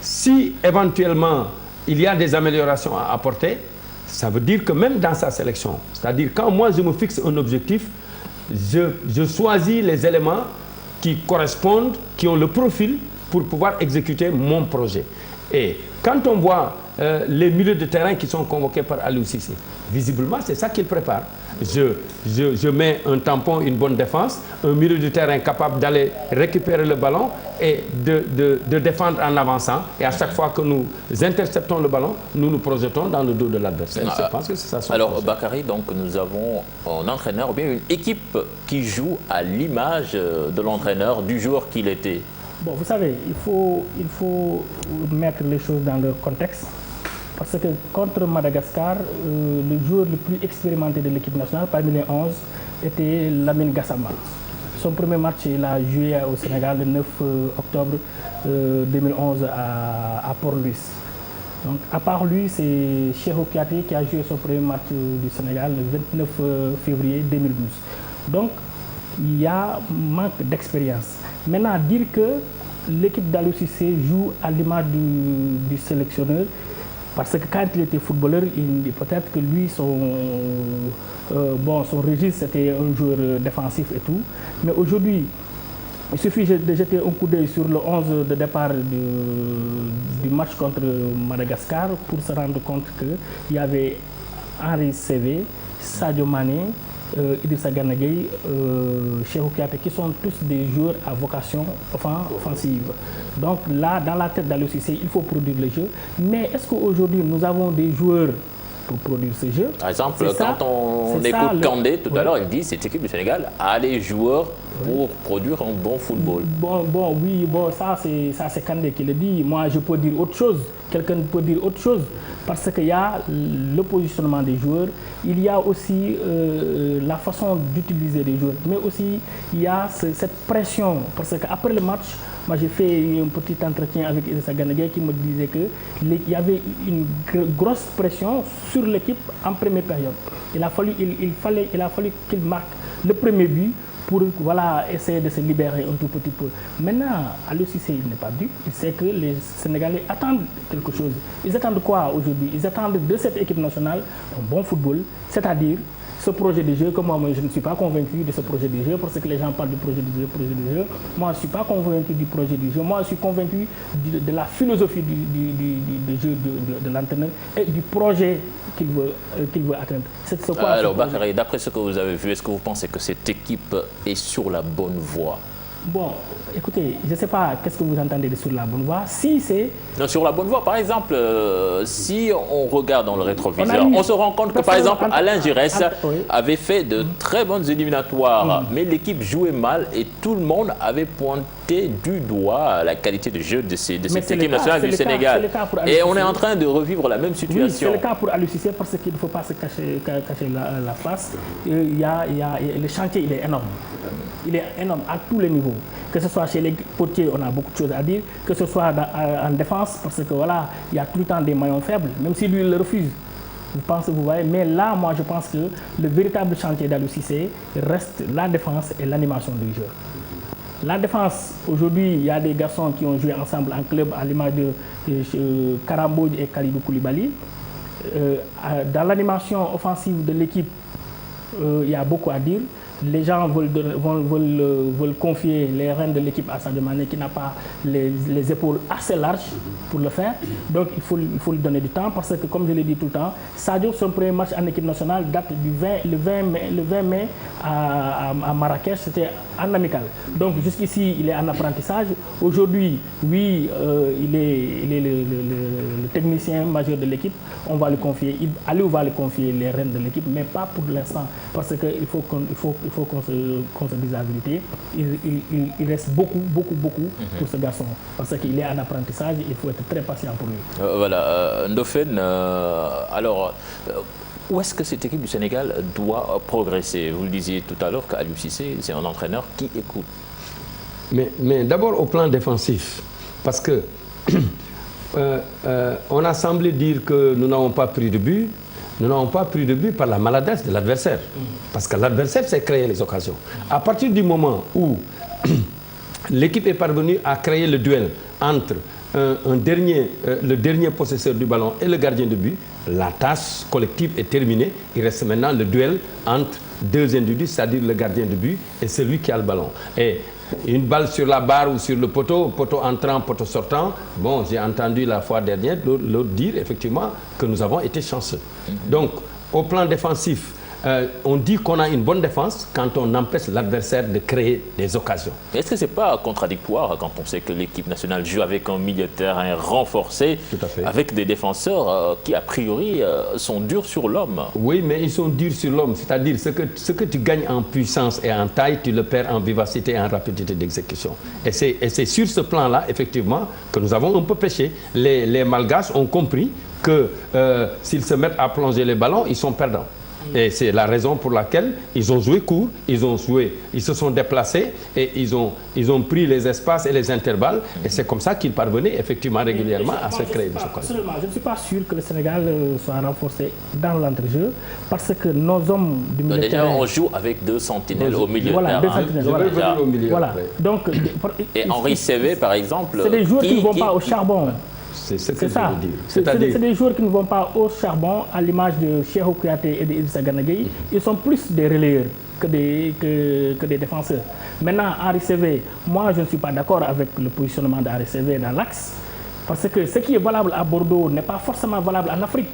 si éventuellement il y a des améliorations à apporter, ça veut dire que même dans sa sélection, c'est-à-dire quand moi je me fixe un objectif, je choisis les éléments qui correspondent, qui ont le profil pour pouvoir exécuter mon projet. Et quand on voit les milieux de terrain qui sont convoqués par Aliou Cissé, visiblement c'est ça qu'il prépare. Je mets un tampon, une bonne défense, un milieu de terrain capable d'aller récupérer le ballon et de défendre en avançant. Et à chaque fois que nous interceptons le ballon, nous nous projetons dans le dos de l'adversaire. Je pense que c'est ça son Alors projet. Bakary, donc nous avons un entraîneur, ou bien une équipe qui joue à l'image de l'entraîneur, du joueur qu'il était. Bon, vous savez, il faut mettre les choses dans leur contexte. Parce que contre Madagascar, le joueur le plus expérimenté de l'équipe nationale, parmi les 11, était Lamine Gassama. Son premier match, il a joué au Sénégal le 9 octobre 2011 à Port-Louis. Donc, à part lui, c'est Cheikhou Kouyaté qui a joué son premier match du Sénégal le 29 février 2012. Donc, il y a manque d'expérience. Maintenant, dire que l'équipe d'Aliou Cissé joue à l'image du sélectionneur, parce que quand il était footballeur, peut-être que lui, son registre, c'était un joueur défensif et tout. Mais aujourd'hui, il suffit de jeter un coup d'œil sur le 11 de départ du match contre Madagascar pour se rendre compte qu'il y avait Henri Saivet, Sadio Mané, Idrissa Gana Gueye, Cheikhou Kouyaté, qui sont tous des joueurs à vocation offensive. Donc là, dans la tête d'Aliou Cissé, il faut produire le jeu. Mais est-ce qu'aujourd'hui, nous avons des joueurs pour produire ce jeu? Par exemple, quand on écoute Kandé tout à l'heure, il dit que cette équipe du Sénégal a les joueurs pour produire un bon football. Ça c'est Kandé qui le dit. Moi, je peux dire autre chose. Quelqu'un peut dire autre chose. Parce qu'il y a le positionnement des joueurs, il y a aussi la façon d'utiliser les joueurs, mais aussi il y a cette pression. Parce qu'après le match, moi j'ai fait un petit entretien avec Idrissa Gana Gueye qui me disait qu'il y avait une grosse pression sur l'équipe en première période. Il a fallu qu'il marque le premier but pour essayer de se libérer un tout petit peu. Maintenant, Aliou Cissé, il n'est pas dupe. Il sait que les Sénégalais attendent quelque chose. Ils attendent quoi aujourd'hui? Ils attendent de cette équipe nationale un bon football, c'est-à-dire ce projet de jeu, que moi je ne suis pas convaincu de ce projet de jeu, parce que les gens parlent du projet de jeu. Moi, je ne suis pas convaincu du projet de jeu. Moi, je suis convaincu de la philosophie du jeu de l'entraîneur et du projet qu'il veut atteindre. Alors, Bakary, d'après ce que vous avez vu, est-ce que vous pensez que cette équipe est sur la bonne voie? Bon, écoutez, je ne sais pas qu'est-ce que vous entendez de sur la bonne voie. Si c'est... Non, sur la bonne voie, par exemple, si on regarde dans le rétroviseur, on se rend compte que, par exemple, Alain Giresse avait fait de très bonnes éliminatoires, mais l'équipe jouait mal et tout le monde avait pointé du doigt la qualité de jeu de cette équipe nationale du Sénégal. Et on est en train de revivre la même situation. Oui, c'est le cas pour Aliou Cissé, parce qu'il ne faut pas se cacher la face. Le chantier, il est énorme. Il est énorme à tous les niveaux. Que ce soit chez les potiers, on a beaucoup de choses à dire. Que ce soit en défense, parce que voilà, il y a tout le temps des maillons faibles, même si lui il le refuse. Vous voyez. Mais là, moi, je pense que le véritable chantier d'Aliou Cissé reste la défense et l'animation du jeu. La défense, aujourd'hui, il y a des garçons qui ont joué ensemble en club, à l'image de Karambodj et Khalidou Koulibaly. Dans l'animation offensive de l'équipe, il y a beaucoup à dire. Les gens veulent confier les rênes de l'équipe à Sadio Mané, qui n'a pas les épaules assez larges pour le faire. Donc il faut lui donner du temps, parce que, comme je l'ai dit tout le temps, Sadio, son premier match en équipe nationale date le 20 mai à Marrakech, c'était en amical. Donc jusqu'ici, il est en apprentissage. Aujourd'hui, oui, il est le technicien majeur de l'équipe. On va lui confier, Aliou va lui confier les rênes de l'équipe, mais pas pour l'instant, parce qu'il faut qu'on se dise la vérité. Il reste beaucoup pour ce garçon, parce qu'il est en apprentissage. Il faut être très patient pour lui. Voilà, Ndofène, alors, où est-ce que cette équipe du Sénégal doit progresser? Vous le disiez tout à l'heure qu'Aliou Cissé, c'est un entraîneur qui écoute. Mais d'abord au plan défensif, parce que on a semblé dire que nous n'avons pas pris de but. Nous n'avons pas pris de but par la maladresse de l'adversaire. Parce que l'adversaire s'est créé les occasions. À partir du moment où l'équipe est parvenue à créer le duel entre le dernier possesseur du ballon et le gardien de but, la tâche collective est terminée. Il reste maintenant le duel entre deux individus, c'est-à-dire le gardien de but et celui qui a le ballon. Et une balle sur la barre ou sur le poteau entrant, poteau sortant. Bon, j'ai entendu la fois dernière l'autre dire effectivement que nous avons été chanceux. Donc, au plan défensif, on dit qu'on a une bonne défense quand on empêche l'adversaire de créer des occasions. Est-ce que ce n'est pas contradictoire quand on sait que l'équipe nationale joue avec un milieu de terrain renforcé, avec des défenseurs qui, a priori, sont durs sur l'homme? Oui, mais ils sont durs sur l'homme. C'est-à-dire ce que tu gagnes en puissance et en taille, tu le perds en vivacité et en rapidité d'exécution. Et c'est sur ce plan-là, effectivement, que nous avons un peu péché. Les Malgaches ont compris que s'ils se mettent à plonger les ballons, ils sont perdants. Et c'est la raison pour laquelle ils ont joué court, ils se sont déplacés et ils ont pris les espaces et les intervalles. Et c'est comme ça qu'ils parvenaient effectivement régulièrement à se créer des occasions. Je ne suis pas sûr que le Sénégal soit renforcé dans l'entrejeu, parce que nos hommes du milieu de terrain... Déjà, on joue avec deux sentinelles au milieu de terrain. Deux sentinelles, au milieu. Voilà. Donc, et Henri Saivet, par exemple... C'est des joueurs qui ne vont pas au charbon. C'est ce que je veux dire. C'est des joueurs qui ne vont pas au charbon, à l'image de Cheikhou Kouyaté et d'Idrissa Gana Gueye. Ils sont plus des relayeurs que des défenseurs. Maintenant, Henri Saivet, moi je ne suis pas d'accord avec le positionnement d'Henri Saivet dans l'axe, parce que ce qui est valable à Bordeaux n'est pas forcément valable en Afrique.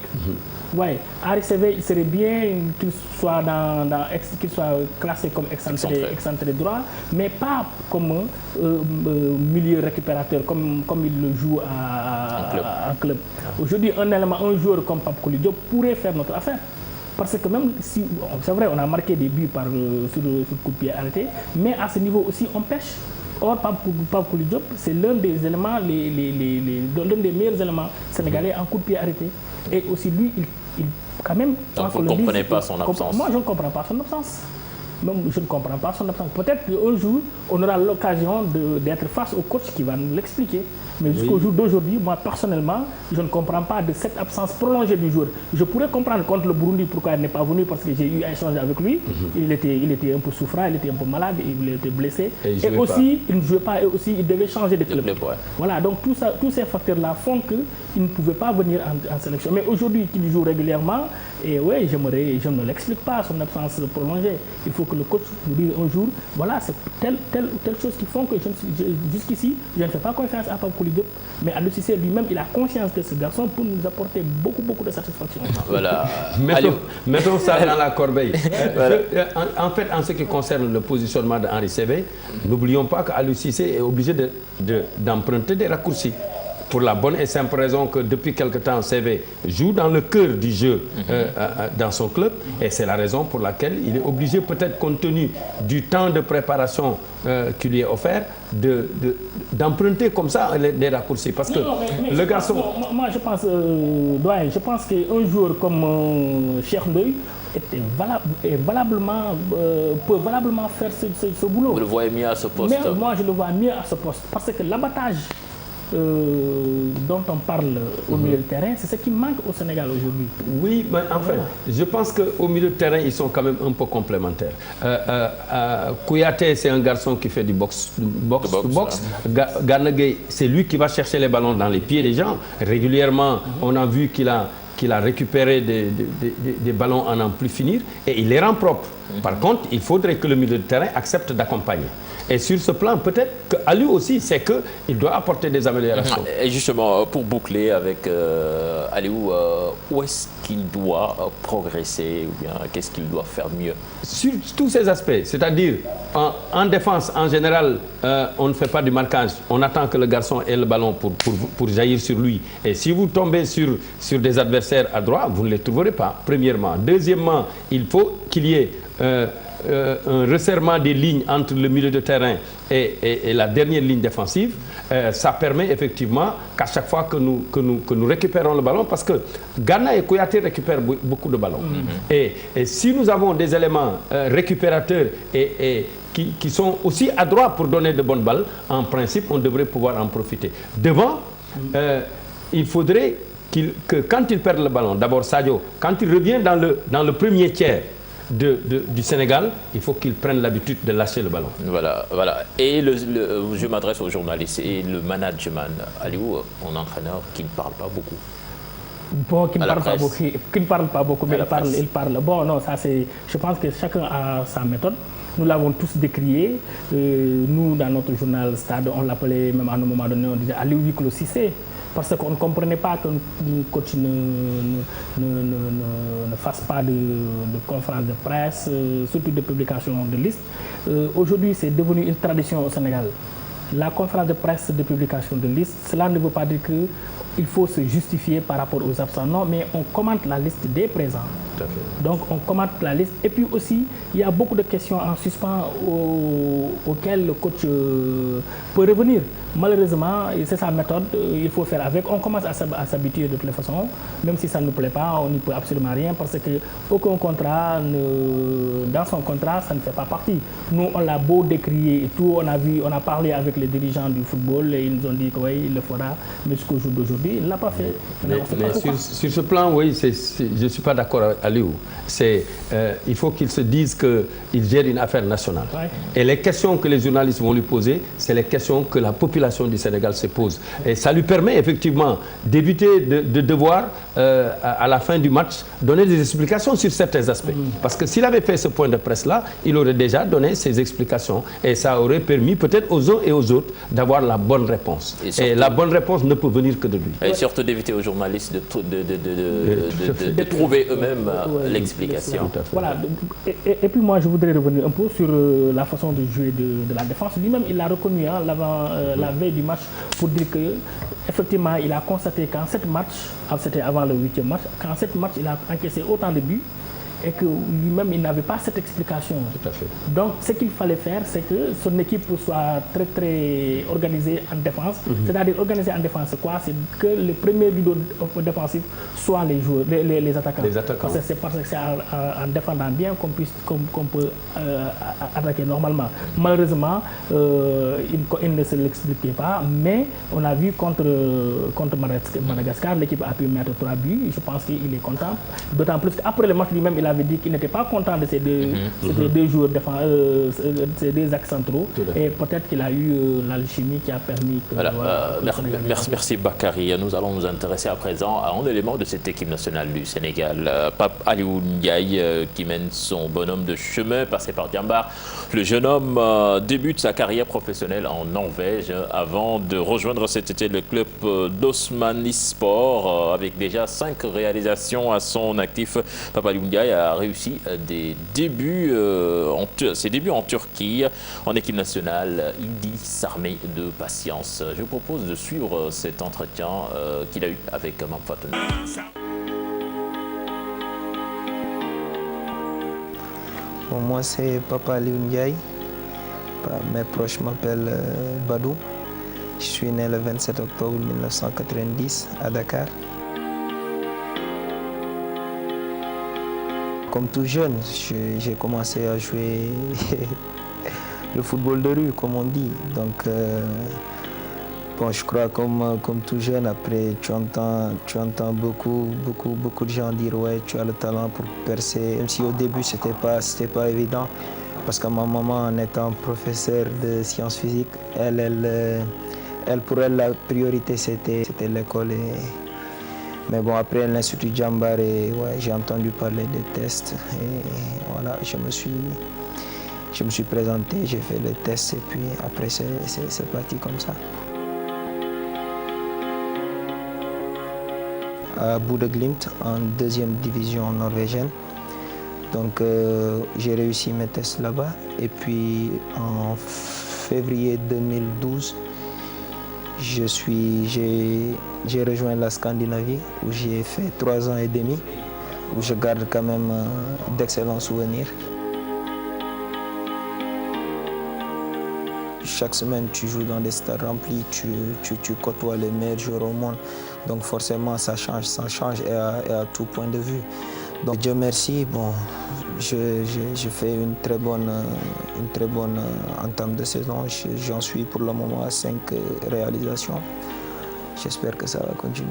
Ouais, Henri Saivet, il serait bien qu'il soit qu'il soit classé comme excentré droit, mais pas comme milieu récupérateur, comme il le joue en club. Aujourd'hui, un joueur comme Pape Kouli Diop pourrait faire notre affaire. Parce que même si, c'est vrai, on a marqué des buts sur coup de pied arrêté, mais à ce niveau aussi, on pêche. Or, Pape Kouli Diop, c'est l'un des éléments, l'un des meilleurs éléments sénégalais en coup de pied arrêté. Et aussi, lui, il quand même... Donc vous ne comprenez pas son absence? Moi, je ne comprends pas son absence. même je ne comprends pas son absence. Peut-être qu'un jour, on aura l'occasion d'être face au coach qui va nous l'expliquer. Mais jusqu'au jour d'aujourd'hui, moi personnellement, je ne comprends pas de cette absence prolongée du joueur. Je pourrais comprendre contre le Burundi pourquoi il n'est pas venu, parce que j'ai eu à échanger avec lui. Il était un peu souffrant, il était un peu malade, il était blessé. Et aussi, il ne jouait pas, et aussi, il devait changer de club. Voilà, donc tous ces facteurs-là font qu'il ne pouvait pas venir en sélection. Mais aujourd'hui, qu'il joue régulièrement, et oui, je ne l'explique pas, son absence prolongée. Il faut que le coach nous dise un jour, voilà, c'est telle chose qui font que jusqu'ici, je ne fais pas confiance à Pape Kouli Diop. Mais Aliou Cissé lui-même, il a conscience de ce garçon pour nous apporter beaucoup de satisfaction. Voilà. Mettons ça dans la corbeille. En fait, en ce qui concerne le positionnement d'Henri Saivet, n'oublions pas qu'Aliou Cissé est obligé d'emprunter des raccourcis. Pour la bonne et simple raison que depuis quelque temps, Saivet joue dans le cœur du jeu dans son club. Et c'est la raison pour laquelle il est obligé, peut-être compte tenu du temps de préparation qui lui est offert, d'emprunter comme ça des raccourcis. Parce que le garçon... Moi, je pense, Doyen, je pense qu'un joueur comme Cheikh Ndoye peut valablement faire ce boulot. Vous le voyez mieux à ce poste? Mais moi, je le vois mieux à ce poste. Parce que l'abattage dont on parle au milieu de terrain, c'est ce qui manque au Sénégal aujourd'hui. Oui, mais enfin, je pense qu'au milieu de terrain, ils sont quand même un peu complémentaires. Kouyaté, c'est un garçon qui fait du box. Gana Gueye, c'est lui qui va chercher les ballons dans les pieds des gens. Régulièrement, on a vu qu'il a récupéré des ballons à n'en plus finir et il les rend propres. Par contre, il faudrait que le milieu de terrain accepte d'accompagner. Et sur ce plan, peut-être qu'Aliou aussi, c'est qu'il doit apporter des améliorations. Et justement, pour boucler avec Aliou, où est-ce qu'il doit progresser ou bien qu'est-ce qu'il doit faire mieux? Sur tous ces aspects, c'est-à-dire en défense, en général, on ne fait pas du marquage. On attend que le garçon ait le ballon pour jaillir sur lui. Et si vous tombez sur des adversaires à droite, vous ne les trouverez pas, premièrement. Deuxièmement, il faut qu'il y ait un resserrement des lignes entre le milieu de terrain et la dernière ligne défensive. Ça permet effectivement qu'à chaque fois que nous récupérons le ballon, parce que Gana et Kouyaté récupèrent beaucoup de ballons. Et si nous avons des éléments récupérateurs et qui sont aussi adroits pour donner de bonnes balles, en principe, on devrait pouvoir en profiter. Devant, il faudrait que quand il perd le ballon, d'abord Sadio, quand il revient dans le premier tiers du Sénégal, il faut qu'il prenne l'habitude de lâcher le ballon. Voilà. Et je m'adresse aux journalistes et le management. Aliou, un entraîneur qui ne parle pas beaucoup. Bon, qui ne parle pas beaucoup, mais il parle. Bon, non, ça c'est... Je pense que chacun a sa méthode. Nous l'avons tous décrié. Nous, dans notre journal Stade, on l'appelait, même à un moment donné, on disait Aliou Huis Clos Cissé. Parce qu'on ne comprenait pas qu'un coach ne fasse pas de conférence de presse, surtout de publication de listes. Aujourd'hui, c'est devenu une tradition au Sénégal. La conférence de presse de publication de listes, cela ne veut pas dire qu'il faut se justifier par rapport aux absents. Non, mais on commente la liste des présents. Tout à fait. Donc on commente la liste. Et puis aussi, il y a beaucoup de questions en suspens auxquelles le coach peut revenir. Malheureusement, c'est sa méthode, il faut faire avec. On commence à s'habituer de toutes les façons. Même si ça ne nous plaît pas, on n'y peut absolument rien parce qu'aucun contrat, dans son contrat, ça ne fait pas partie. Nous, on l'a beau décrier et tout, on a parlé avec les dirigeants du football et ils nous ont dit qu'il le fera, mais jusqu'au jour d'aujourd'hui, il ne l'a pas fait. Mais sur ce plan, oui, je ne suis pas d'accord avec Aliou. Il faut qu'il se dise qu'il gère une affaire nationale. Ouais. Et les questions que les journalistes vont lui poser, c'est les questions que la population du Sénégal se pose. Et ça lui permet effectivement d'éviter de devoir, à la fin du match, donner des explications sur certains aspects. Parce que s'il avait fait ce point de presse-là, il aurait déjà donné ses explications. Et ça aurait permis peut-être aux uns et aux autres d'avoir la bonne réponse. Et la bonne réponse ne peut venir que de lui. Et surtout d'éviter aux journalistes de trouver eux-mêmes l'explication. Voilà. Et puis moi, je voudrais revenir un peu sur la façon de jouer de la défense. Lui-même, il l'a reconnu la veille du match pour dire qu'effectivement, il a constaté qu'en 7 matchs, c'était avant le 8e match, qu'en 7 matchs, il a encaissé autant de buts et que lui-même, il n'avait pas cette explication. Tout à fait. Donc, ce qu'il fallait faire, c'est que son équipe soit très, très organisée en défense. C'est-à-dire, organisée en défense, c'est quoi? C'est que le premier rideau défensif soit les joueurs, les attaquants. Les attaquants. C'est parce que c'est en défendant bien qu'on peut attaquer normalement. Malheureusement, il ne se l'expliquait pas, mais on a vu contre Madagascar, l'équipe a pu mettre 3 buts. Je pense qu'il est content. D'autant plus qu'après le match lui-même, il avait dit qu'il n'était pas content de ces deux joueurs ces deux axes centraux. Et peut-être qu'il a eu l'alchimie qui a permis que... Voilà. Merci Bakary. Nous allons nous intéresser à présent à un élément de cette équipe nationale du Sénégal. Pape Aliou Ndiaye qui mène son bonhomme de chemin, passé par Diambar. Le jeune homme débute sa carrière professionnelle en Norvège avant de rejoindre cet été le club d'Osmanispor avec déjà 5 réalisations à son actif. Pape Aliou Ndiaye a réussi ses débuts en Turquie en équipe nationale. Il dit s'armer de patience. Je vous propose de suivre cet entretien qu'il a eu avec Mame Fatou. Bon, moi c'est Papa Aliou Ndiaye. Mes proches m'appellent Badou. Je suis né le 27 octobre 1990 à Dakar. Comme tout jeune, j'ai commencé à jouer le football de rue, comme on dit. Donc, je crois comme tout jeune, après tu entends beaucoup de gens dire ouais, tu as le talent pour percer. Même si au début c'était pas évident, parce que ma maman, en étant professeure de sciences physiques, pour elle la priorité c'était l'école. Mais bon, après l'Institut Diambar, j'ai entendu parler des tests et voilà, je me suis présenté, j'ai fait les tests et puis après c'est parti comme ça. À Bodø Glimt, en 2e division norvégienne. Donc j'ai réussi mes tests là-bas et puis en février 2012, j'ai rejoint la Scandinavie où j'ai fait 3 ans et demi, où je garde quand même d'excellents souvenirs. Chaque semaine, tu joues dans des stades remplis, tu côtoies les meilleurs joueurs au monde. Donc forcément, ça change et à tout point de vue. Donc Dieu merci, je fais une très bonne entame de saison. J'en suis pour le moment à 5 réalisations. J'espère que ça va continuer.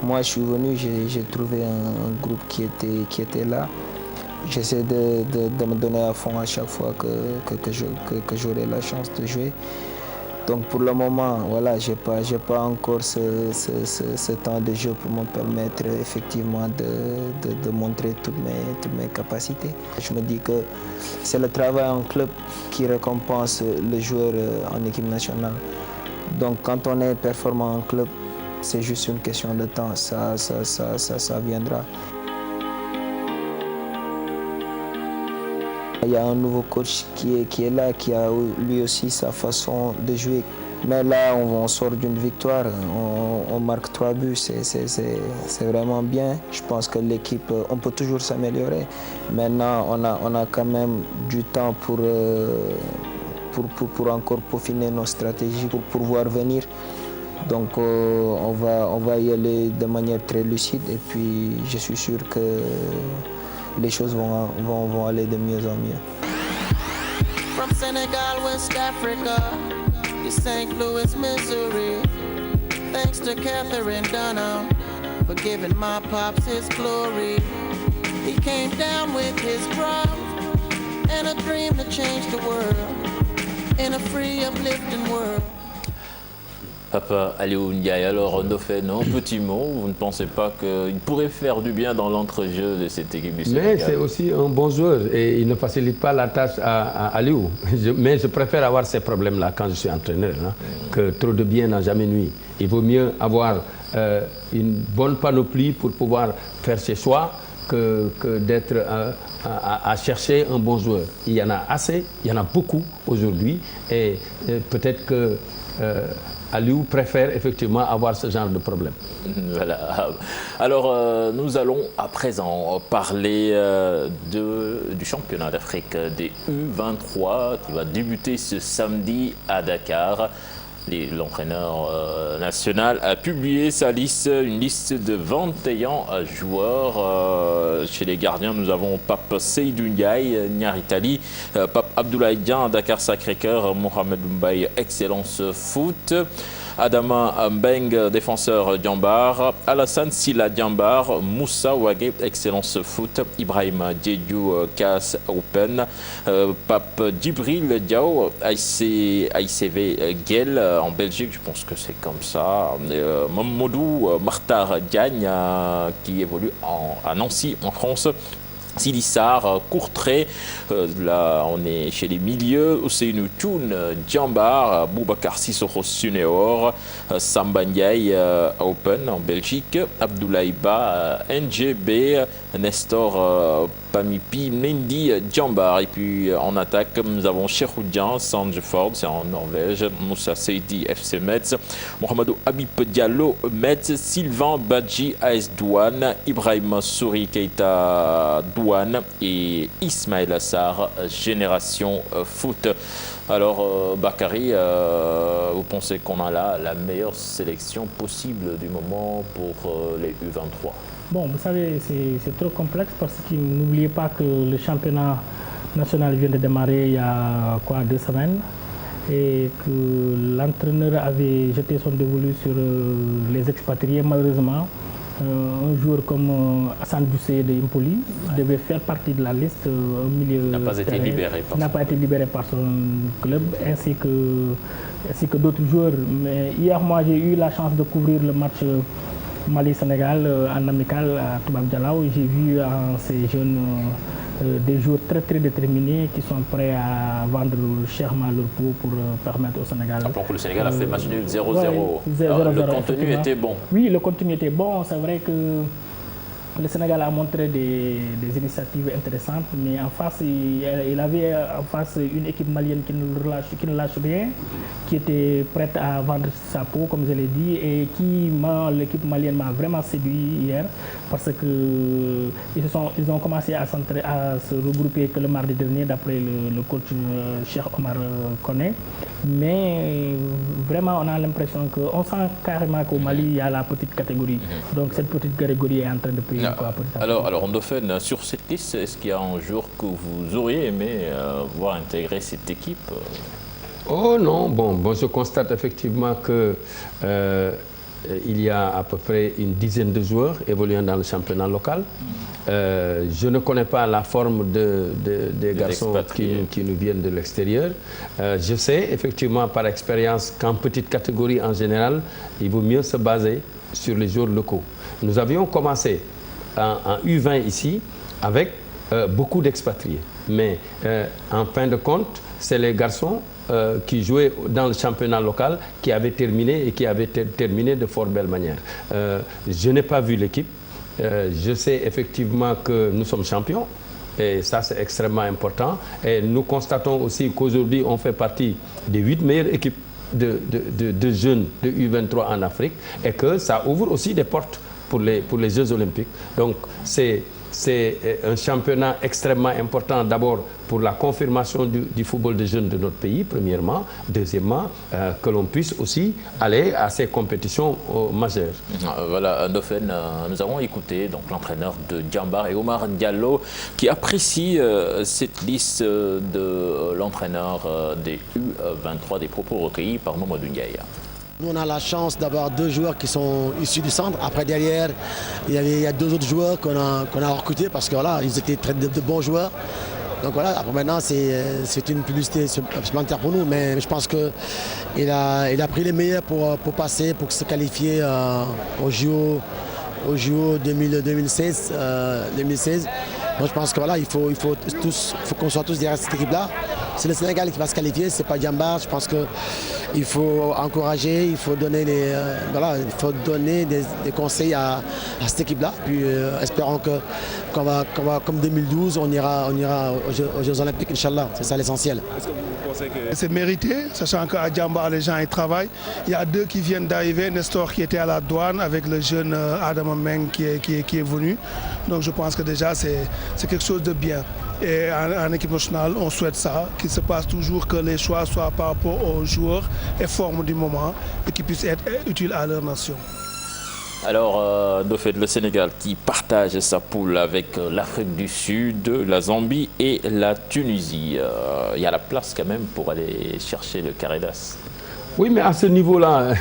Moi, je suis venu, j'ai trouvé un groupe qui était là. J'essaie de me donner à fond à chaque fois que j'aurai la chance de jouer. Donc pour le moment, voilà, j'ai pas encore ce temps de jeu pour me permettre effectivement de montrer toutes mes capacités. Je me dis que c'est le travail en club qui récompense le joueur en équipe nationale. Donc quand on est performant en club, c'est juste une question de temps, ça viendra. Il y a un nouveau coach qui est là, qui a lui aussi sa façon de jouer. Mais là, on sort d'une victoire, on marque 3 buts, c'est vraiment bien. Je pense que l'équipe, on peut toujours s'améliorer. Maintenant, on a quand même du temps pour encore peaufiner nos stratégies, pour voir venir. Donc on va y aller de manière très lucide et puis je suis sûr que les choses vont aller de mieux en mieux. From Senegal, West Africa, to St. Louis, Missouri. Thanks to Catherine Dunham for giving my pops his glory. He came down with his drum and a dream to change the world in a free, uplifting world. Papa Aliou Ndiaye, alors Ndofène, un petit mot, vous ne pensez pas qu'il pourrait faire du bien dans l'entrejeu de cette équipe du Sénégal? Mais c'est aussi un bon joueur et il ne facilite pas la tâche à Aliou. Mais je préfère avoir ces problèmes-là quand je suis entraîneur, que trop de bien n'a jamais nui. Il vaut mieux avoir une bonne panoplie pour pouvoir faire ses choix que d'être à chercher un bon joueur. Il y en a assez, il y en a beaucoup aujourd'hui et peut-être que Aliou préfère effectivement avoir ce genre de problème. Voilà. Alors, nous allons à présent parler du championnat d'Afrique des U23 qui va débuter ce samedi à Dakar. L'entraîneur national a publié une liste de 21 joueurs. Chez les gardiens, nous avons Pape Seydou Ndiaye, Niaritali, Pape Abdoulaye Dian, Dakar Sacré-Cœur, Mohamed Mbaye, Excellence Foot, Adama Mbeng, défenseur Diambar, Alassane Silla Diambar, Moussa Ouagé, Excellence Foot, Ibrahim Diédiou, CAS Open, Pape Djibril Diao, ICV Guel en Belgique, je pense que c'est comme ça, Mamadou Martar Diagne qui évolue à Nancy en France. Silissar, Courtrai, là on est chez les milieux, Ousseinou Tchoun, Diambar, Boubacar Sissoko Suneor, Samba Ndiaye Open en Belgique, Abdoulaye Ba, NGB, Nestor Pamipi, Mendy, Diambar. Et puis en attaque, nous avons Cheroudian, Sandefjord, c'est en Norvège, Moussa Seydi, FC Metz, Mohamedou Habib Diallo, Metz, Sylvain Badji, AS Douane, Ibrahim Souri Keita, Douane et Ismaël Assar, Génération Foot. Alors, Bakary, vous pensez qu'on a là la meilleure sélection possible du moment pour les U23? Bon, vous savez, c'est trop complexe parce que n'oubliez pas que le championnat national vient de démarrer il y a 2 semaines et que l'entraîneur avait jeté son dévolu sur les expatriés. Malheureusement, un joueur comme Hassan Doucé de Impoli devait faire partie de la liste au milieu. Il n'a pas été libéré par son club, ainsi que d'autres joueurs. Mais hier, moi, j'ai eu la chance de couvrir le match Mali-Sénégal en amical à Toubab Dialaw. J'ai vu ces jeunes des joueurs très très déterminés qui sont prêts à vendre chèrement leur peau pour permettre au Sénégal. Rappelons que le Sénégal a fait match nul 0-0. Le contenu était bon. Oui, le contenu était bon. C'est vrai que le Sénégal a montré des initiatives intéressantes, mais en face, il avait en face une équipe malienne qui ne lâche rien, qui était prête à vendre sa peau, comme je l'ai dit, et l'équipe malienne m'a vraiment séduit hier, parce qu'ils ont commencé à se regrouper que le mardi dernier, d'après le coach Cheikh Omar Koné. Mais vraiment, on a l'impression qu'on sent carrément qu'au Mali, il y a la petite catégorie. Donc cette petite catégorie est en train de payer. Alors Ondofen, sur cette liste, est-ce qu'il y a un jour que vous auriez aimé voir intégrer cette équipe? Oh non, bon, je constate effectivement que il y a à peu près une dizaine de joueurs évoluant dans le championnat local. Je ne connais pas la forme des garçons qui nous viennent de l'extérieur. Je sais effectivement par expérience qu'en petite catégorie en général, il vaut mieux se baser sur les joueurs locaux. Nous avions commencé en U20 ici avec beaucoup d'expatriés. Mais en fin de compte, c'est les garçons qui jouaient dans le championnat local qui avaient terminé et qui avaient terminé de fort belle manière. Je n'ai pas vu l'équipe. Je sais effectivement que nous sommes champions. Et ça, c'est extrêmement important. Et nous constatons aussi qu'aujourd'hui, on fait partie des 8 meilleures équipes de jeunes de U23 en Afrique et que ça ouvre aussi des portes pour les Jeux Olympiques. Donc, c'est un championnat extrêmement important d'abord pour la confirmation du football de jeunes de notre pays, premièrement. Deuxièmement, que l'on puisse aussi aller à ces compétitions majeures. Voilà, Ndofen, nous avons écouté l'entraîneur de Diambar et Omar Diallo qui apprécie cette liste de l'entraîneur des U23, des propos recueillis par Mamadou Ndiaye. Nous, on a la chance d'avoir 2 joueurs qui sont issus du centre. Après, derrière, il y a 2 autres joueurs qu'on a recrutés parce que voilà, ils étaient de bons joueurs. Donc voilà, après maintenant, c'est une publicité supplémentaire pour nous. Mais je pense qu'il a pris les meilleurs pour passer, pour se qualifier au JO 2016. Moi, je pense que voilà, il faut qu'on soit tous derrière cette équipe-là. C'est le Sénégal qui va se qualifier, c'est pas Diambar. Je pense qu'il faut encourager, il faut donner des conseils à cette équipe-là. Puis espérons comme 2012, on ira aux Jeux Olympiques, Inch'Allah. C'est ça l'essentiel. Est-ce que vous pensez que c'est mérité, sachant qu'à Djambar, les gens ils travaillent. Il y a 2 qui viennent d'arriver, Nestor qui était à la douane avec le jeune Adama Meng qui est venu. Donc je pense que déjà c'est quelque chose de bien. Et en équipe nationale, on souhaite ça, qu'il se passe toujours que les choix soient par rapport aux joueurs et formes du moment et qu'ils puissent être utiles à leur nation. Alors, de fait, le Sénégal qui partage sa poule avec l'Afrique du Sud, la Zambie et la Tunisie. Il y a la place quand même pour aller chercher le carré d'as. Oui, mais à ce niveau-là,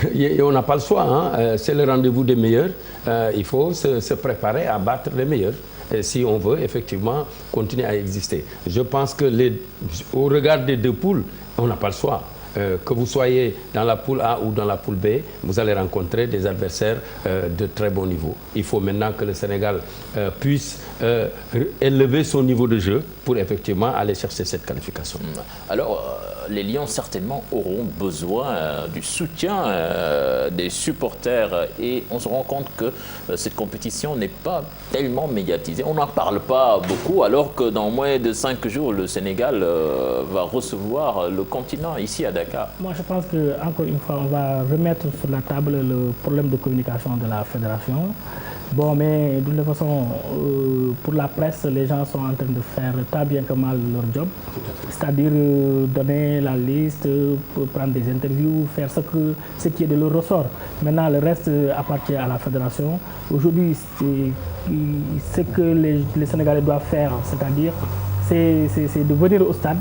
on n'a pas le choix. Hein. C'est le rendez-vous des meilleurs. Il faut se préparer à battre les meilleurs. Si on veut effectivement continuer à exister. Je pense que au regard des 2 poules, on n'a pas le choix. Que vous soyez dans la poule A ou dans la poule B, vous allez rencontrer des adversaires de très bon niveau. Il faut maintenant que le Sénégal puisse élever son niveau de jeu pour effectivement aller chercher cette qualification. Alors, les Lions certainement auront besoin du soutien des supporters et on se rend compte que cette compétition n'est pas tellement médiatisée. On n'en parle pas beaucoup alors que dans moins de 5 jours, le Sénégal va recevoir le continent ici à Dakar. Moi, je pense qu'encore une fois, on va remettre sur la table le problème de communication de la fédération. Bon, mais de toute façon, pour la presse, les gens sont en train de faire tant bien que mal leur job. C'est-à-dire donner la liste, prendre des interviews, faire ce qui est de leur ressort. Maintenant, le reste appartient à la fédération. Aujourd'hui, ce que les Sénégalais doivent faire, c'est-à-dire, c'est de venir au stade,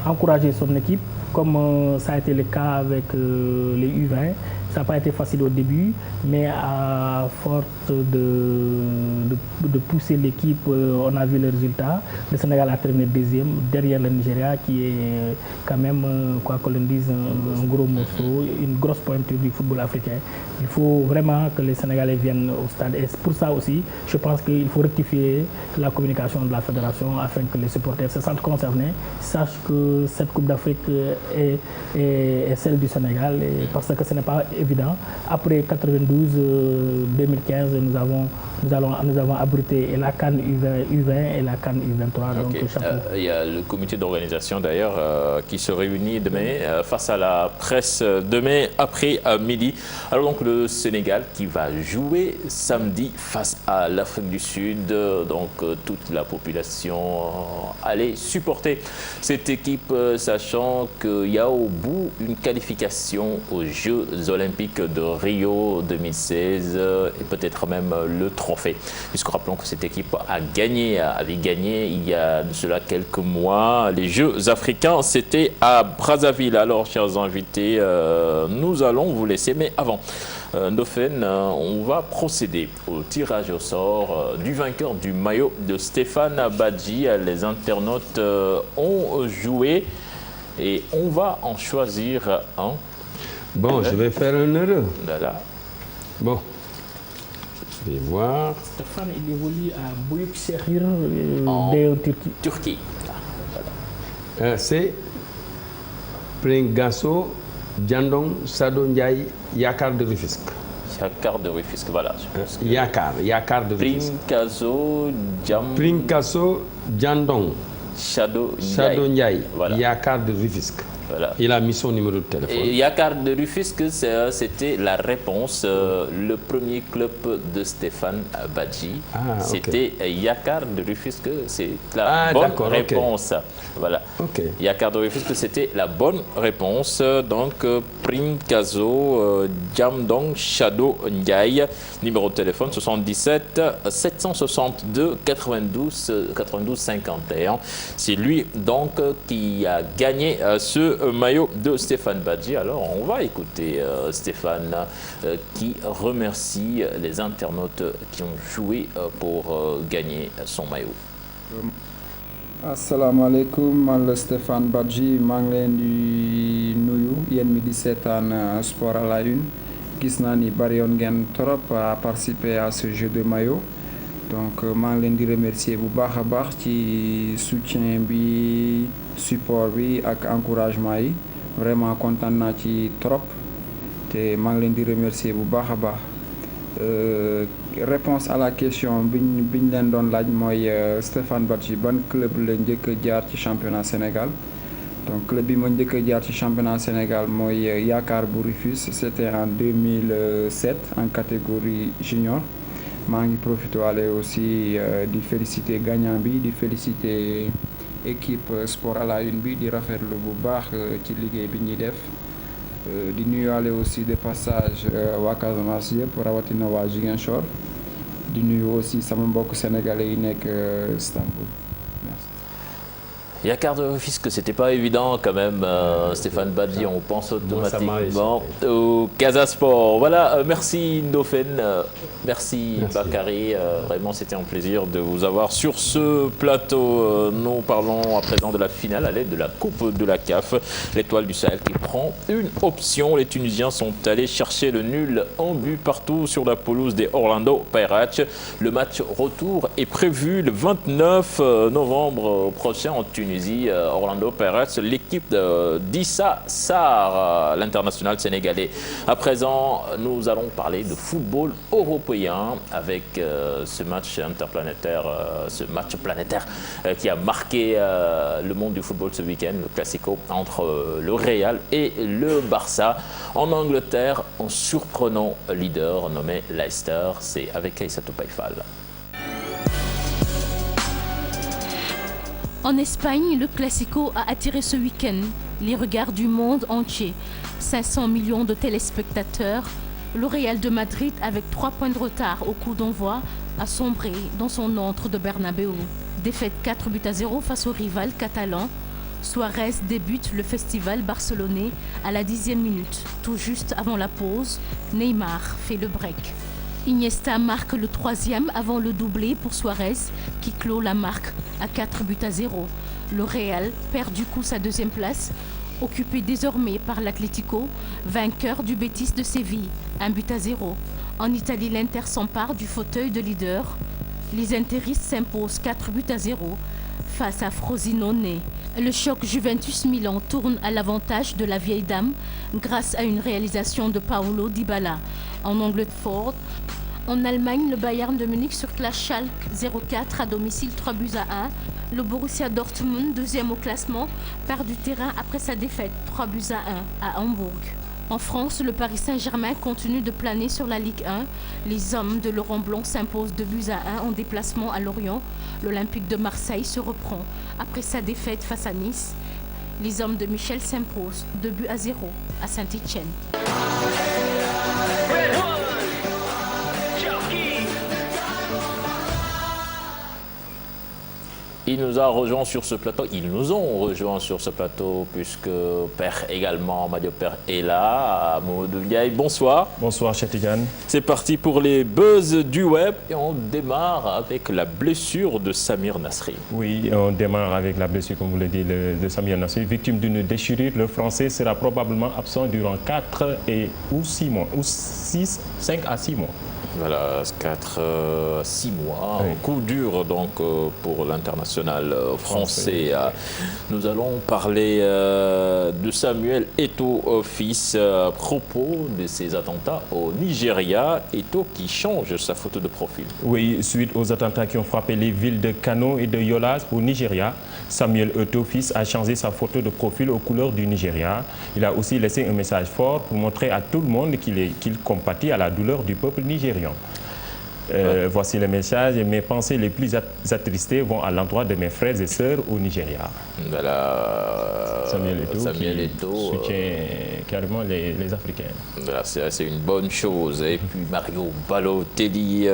encourager son équipe, comme ça a été le cas avec les U20. Ça n'a pas été facile au début, mais à force de pousser l'équipe, on a vu le résultat. Le Sénégal a terminé 2e, derrière le Nigeria, qui est quand même, quoi qu'on le dise, un gros morceau, une grosse pointure du football africain. Il faut vraiment que les Sénégalais viennent au stade. Et pour ça aussi, je pense qu'il faut rectifier la communication de la fédération afin que les supporters se sentent concernés, sachent que cette Coupe d'Afrique est celle du Sénégal, parce que ce n'est pas évident. Après 92-2015, nous avons abrité la CAN U20 et la CAN U23. Donc, il y a le comité d'organisation d'ailleurs qui se réunit demain face à la presse demain après midi. Alors donc le Sénégal qui va jouer samedi face à l'Afrique du Sud. Donc toute la population allait supporter cette équipe, sachant qu'il y a au bout une qualification aux Jeux Olympiques de Rio 2016 et peut-être même le trophée. Puisque rappelons que cette équipe avait gagné il y a de cela quelques mois les Jeux africains, c'était à Brazzaville. Alors chers invités, nous allons vous laisser, mais avant Ndofène, on va procéder au tirage au sort du vainqueur du maillot de Stéphane Badji. Les internautes ont joué et on va en choisir un. Bon, je vais faire un heureux. Voilà. Bon, je vais voir. Stéphane, il évolue à Büyükşehir de Turquie. C'est Pringaso Djandong Sado Ndiaye Yakar de Rufisque. Yakar de Rufisque, voilà. Yakar de Rufisque. Pringaso Djandong Sado Ndiaye voilà. Yakar de Rufisque. Voilà. Il a mis son numéro de téléphone. Et Yakar de Rufisque, c'était la réponse. Le premier club de Stéphane Badji, c'était Yakar de Rufisque. C'est la bonne réponse. Okay. Voilà. Okay. Yakar de Rufisque, c'était la bonne réponse. Donc, Pringaso Djamdong Shado Ndiaye. Numéro de téléphone 77 762 92 51. C'est lui donc qui a gagné ce maillot de Stéphane Badji. Alors on va écouter Stéphane qui remercie les internautes qui ont joué pour gagner son maillot. Assalamu alaikum, man Stéphane Badji, maa ngi leen di nuyu yéen mi di seetaan Sport à la Une. Gis naa ni bari yoon ngeen trop à participer à ce jeu de maillot. Donc maa ngi leen di remercier bu baax a baax ci soutien bi, support bi ak encouragement yi. Vraiment kontaan naa ci trop te maa ngi leen di remercier bu baax a baax. Réponse à la question biñ leen doon laaj mooy Stéphane Badji ban club la njëkk a jaar ci championnat Sénégal. Donc club bi ma njëkk a jaar ci championnat Sénégal mooy Yaakaar bu Rufisque, c'était en 2007 en catégorie junior. maa ngi profité waale aussi di féliciter gagnant bi, di féliciter équipe sport à la une bi, di rafetlu bu baax ci liggéey bi ñuy def. Di nuyuwaale aussi de passage waa Casamance yëpp rawatina waa Ziguinchor. Di nuyu aussi sama mbokk sénégalais yi nekk Istanbul. Yaakaar de Rufisque, c'était pas évident quand même, Stéphane Badji, on pense automatiquement au Casa Sport. Voilà, merci Ndofène, merci Bakary, vraiment c'était un plaisir de vous avoir sur ce plateau. Nous parlons à présent de la finale à l'aide de la Coupe de la CAF, l'Étoile du Sahel qui prend une option. Les Tunisiens sont allés chercher le nul en but partout sur la pelouse des Orlando Pirates. Le match retour est prévu le 29 novembre prochain en Tunisie. Orlando Pirates, l'équipe d'Issa Sarr, l'international sénégalais. À présent, nous allons parler de football européen avec ce match interplanétaire, ce match planétaire qui a marqué le monde du football ce week-end, le Classico entre le Real et le Barça. En Angleterre, un surprenant leader nommé Leicester, c'est avec Aïssatou Païfal. En Espagne, le Classico a attiré ce week-end les regards du monde entier. 500 millions de téléspectateurs. Le Real de Madrid, avec 3 points de retard au coup d'envoi, a sombré dans son antre de Bernabéu. Défaite 4-0 face au rival catalan. Suarez débute le festival barcelonais à la 10e minute. Tout juste avant la pause, Neymar fait le break. Iniesta marque le 3e avant le doublé pour Suarez qui clôt la marque à 4-0. Le Real perd du coup sa 2e place, occupée désormais par l'Atlético, vainqueur du Betis de Séville, 1-0. En Italie, l'Inter s'empare du fauteuil de leader. Les interistes s'imposent 4-0 face à Frosinone. Le choc Juventus-Milan tourne à l'avantage de la vieille dame grâce à une réalisation de Paulo Dybala. En Angleterre, en Allemagne, le Bayern de Munich surclasse Schalke 0-4 à domicile 3-1. Le Borussia Dortmund, 2e au classement, perd du terrain après sa défaite 3-1 à Hambourg. En France, le Paris Saint-Germain continue de planer sur la Ligue 1. Les hommes de Laurent Blanc s'imposent 2-1 en déplacement à Lorient. L'Olympique de Marseille se reprend après sa défaite face à Nice. Les hommes de Michel s'imposent 2-0 à Saint-Étienne. Ils nous ont rejoints sur ce plateau, puisque Père également, Madio Père est là, Mamadou Ndiaye, bonsoir. Bonsoir Cheikh. C'est parti pour les buzz du web et on démarre avec la blessure de Samir Nasri. Oui, on démarre avec la blessure, comme vous le dites, de Samir Nasri. Victime d'une déchirure, le Français sera probablement absent durant 4 ou 6 mois, ou 5 à 6 mois. Voilà, 4 à 6 mois, oui. Un coup dur donc pour l'international français. Nous allons parler de Samuel Eto'o fils à propos de ces attentats au Nigeria. Eto'o qui change sa photo de profil. Oui, suite aux attentats qui ont frappé les villes de Kano et de Yola au Nigeria, Samuel Eto'o fils a changé sa photo de profil aux couleurs du Nigeria. Il a aussi laissé un message fort pour montrer à tout le monde qu'il compatit à la douleur du peuple nigérian. Voici le message. Mes pensées les plus attristées vont à l'endroit de mes frères et sœurs au Nigeria. Voilà. Samuel Eto'o soutient carrément les Africains. Voilà, c'est une bonne chose. Et puis Mario Balotelli,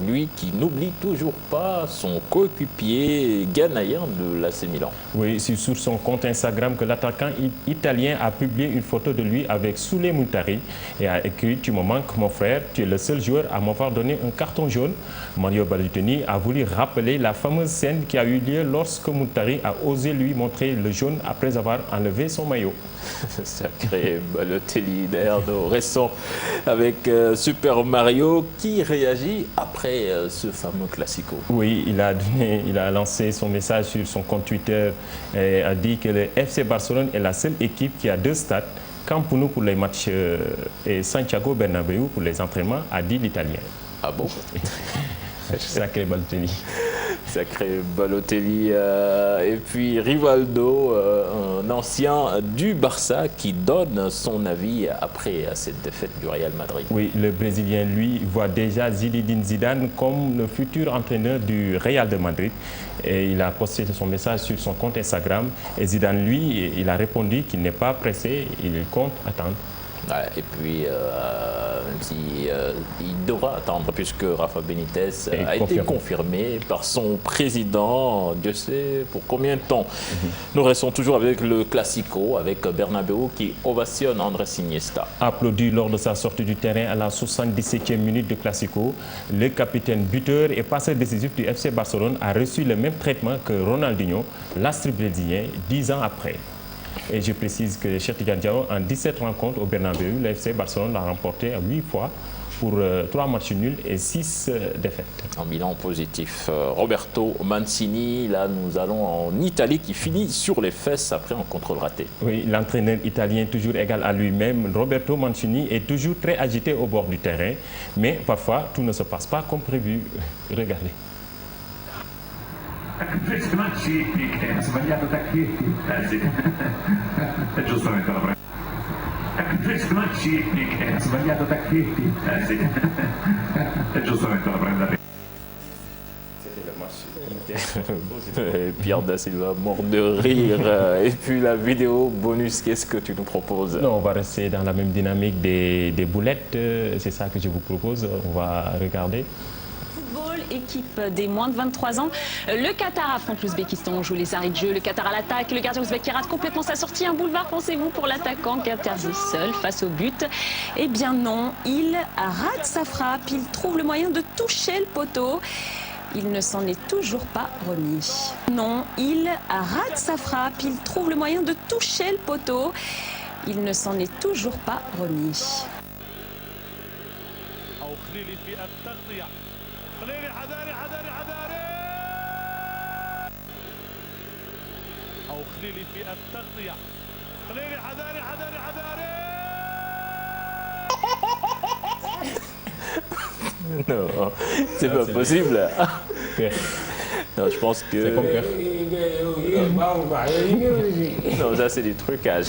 lui qui n'oublie toujours pas son coéquipier ghanéen de l'AC Milan. Oui, c'est sur son compte Instagram que l'attaquant italien a publié une photo de lui avec Souley Moutari et a écrit « Tu me manques mon frère, tu es le seul joueur à m'avoir donné un carton jaune ». Mario Balotelli a voulu rappeler la fameuse scène qui a eu lieu lorsque Moutari a osé lui montrer le jaune après avoir enlevé son maillot. Sacré Balotelli, d'ailleurs, nous restons avec Super Mario qui réagit après ce fameux Classico. Oui, il a lancé son message sur son compte Twitter et a dit que le FC Barcelone est la seule équipe qui a 2 stades, Camp Nou pour les matchs et Santiago Bernabéu pour les entraînements, a dit l'Italien. Ah bon? Sacré Balotelli. Sacré Balotelli. Et puis Rivaldo, un ancien du Barça, qui donne son avis après cette défaite du Real Madrid. Oui, le Brésilien, lui, voit déjà Zinedine Zidane comme le futur entraîneur du Real de Madrid. Et il a posté son message sur son compte Instagram. Et Zidane, lui, il a répondu qu'il n'est pas pressé, il compte attendre. Et puis, même si, il devra attendre, puisque Rafa Benitez a été confirmé par son président, Dieu sait pour combien de temps. Nous restons toujours avec le Classico, avec Bernabéu qui ovationne Andrés Iniesta. Applaudi lors de sa sortie du terrain à la 77e minute de Classico, le capitaine buteur et passeur décisif du FC Barcelone a reçu le même traitement que Ronaldinho, l'astre brésilien, 10 ans après. Et je précise que Cheikh Tidiane Diallo, en 17 rencontres au Bernabéu, le FC Barcelone l'a remporté 8 fois pour 3 matchs nuls et 6 défaites. Un bilan positif. Roberto Mancini, là nous allons en Italie qui finit sur les fesses après un contrôle raté. Oui, l'entraîneur italien toujours égal à lui-même, Roberto Mancini est toujours très agité au bord du terrain, mais parfois tout ne se passe pas comme prévu. Regardez. Ha sbagliato Tacchetti. Sì. E giustamente la prende. Ha sbagliato Tacchetti. Sì. E giustamente la prende. Pierre Da Silva mort de rire. Et puis la vidéo bonus, qu'est-ce que tu nous proposes? Non, on va rester dans la même dynamique des boulettes. C'est ça que je vous propose. On va regarder. Équipe des moins de 23 ans. Le Qatar affronte l'Ouzbékistan. On joue les arrêts de jeu. Le Qatar à l'attaque. Le gardien ouzbek qui rate complètement sa sortie. Un boulevard, pensez-vous, pour l'attaquant Quinterzi seul face au but? Eh bien non, il rate sa frappe. Il trouve le moyen de toucher le poteau. Il ne s'en est toujours pas remis. Non, il rate sa frappe. Il trouve le moyen de toucher le poteau. Il ne s'en est toujours pas remis. خليلي حداري أو خليلي في التغطية خليلي حداري Non, c'est pas possible. Non, je pense que... C'est comme cœur. Non, ça c'est du trucage.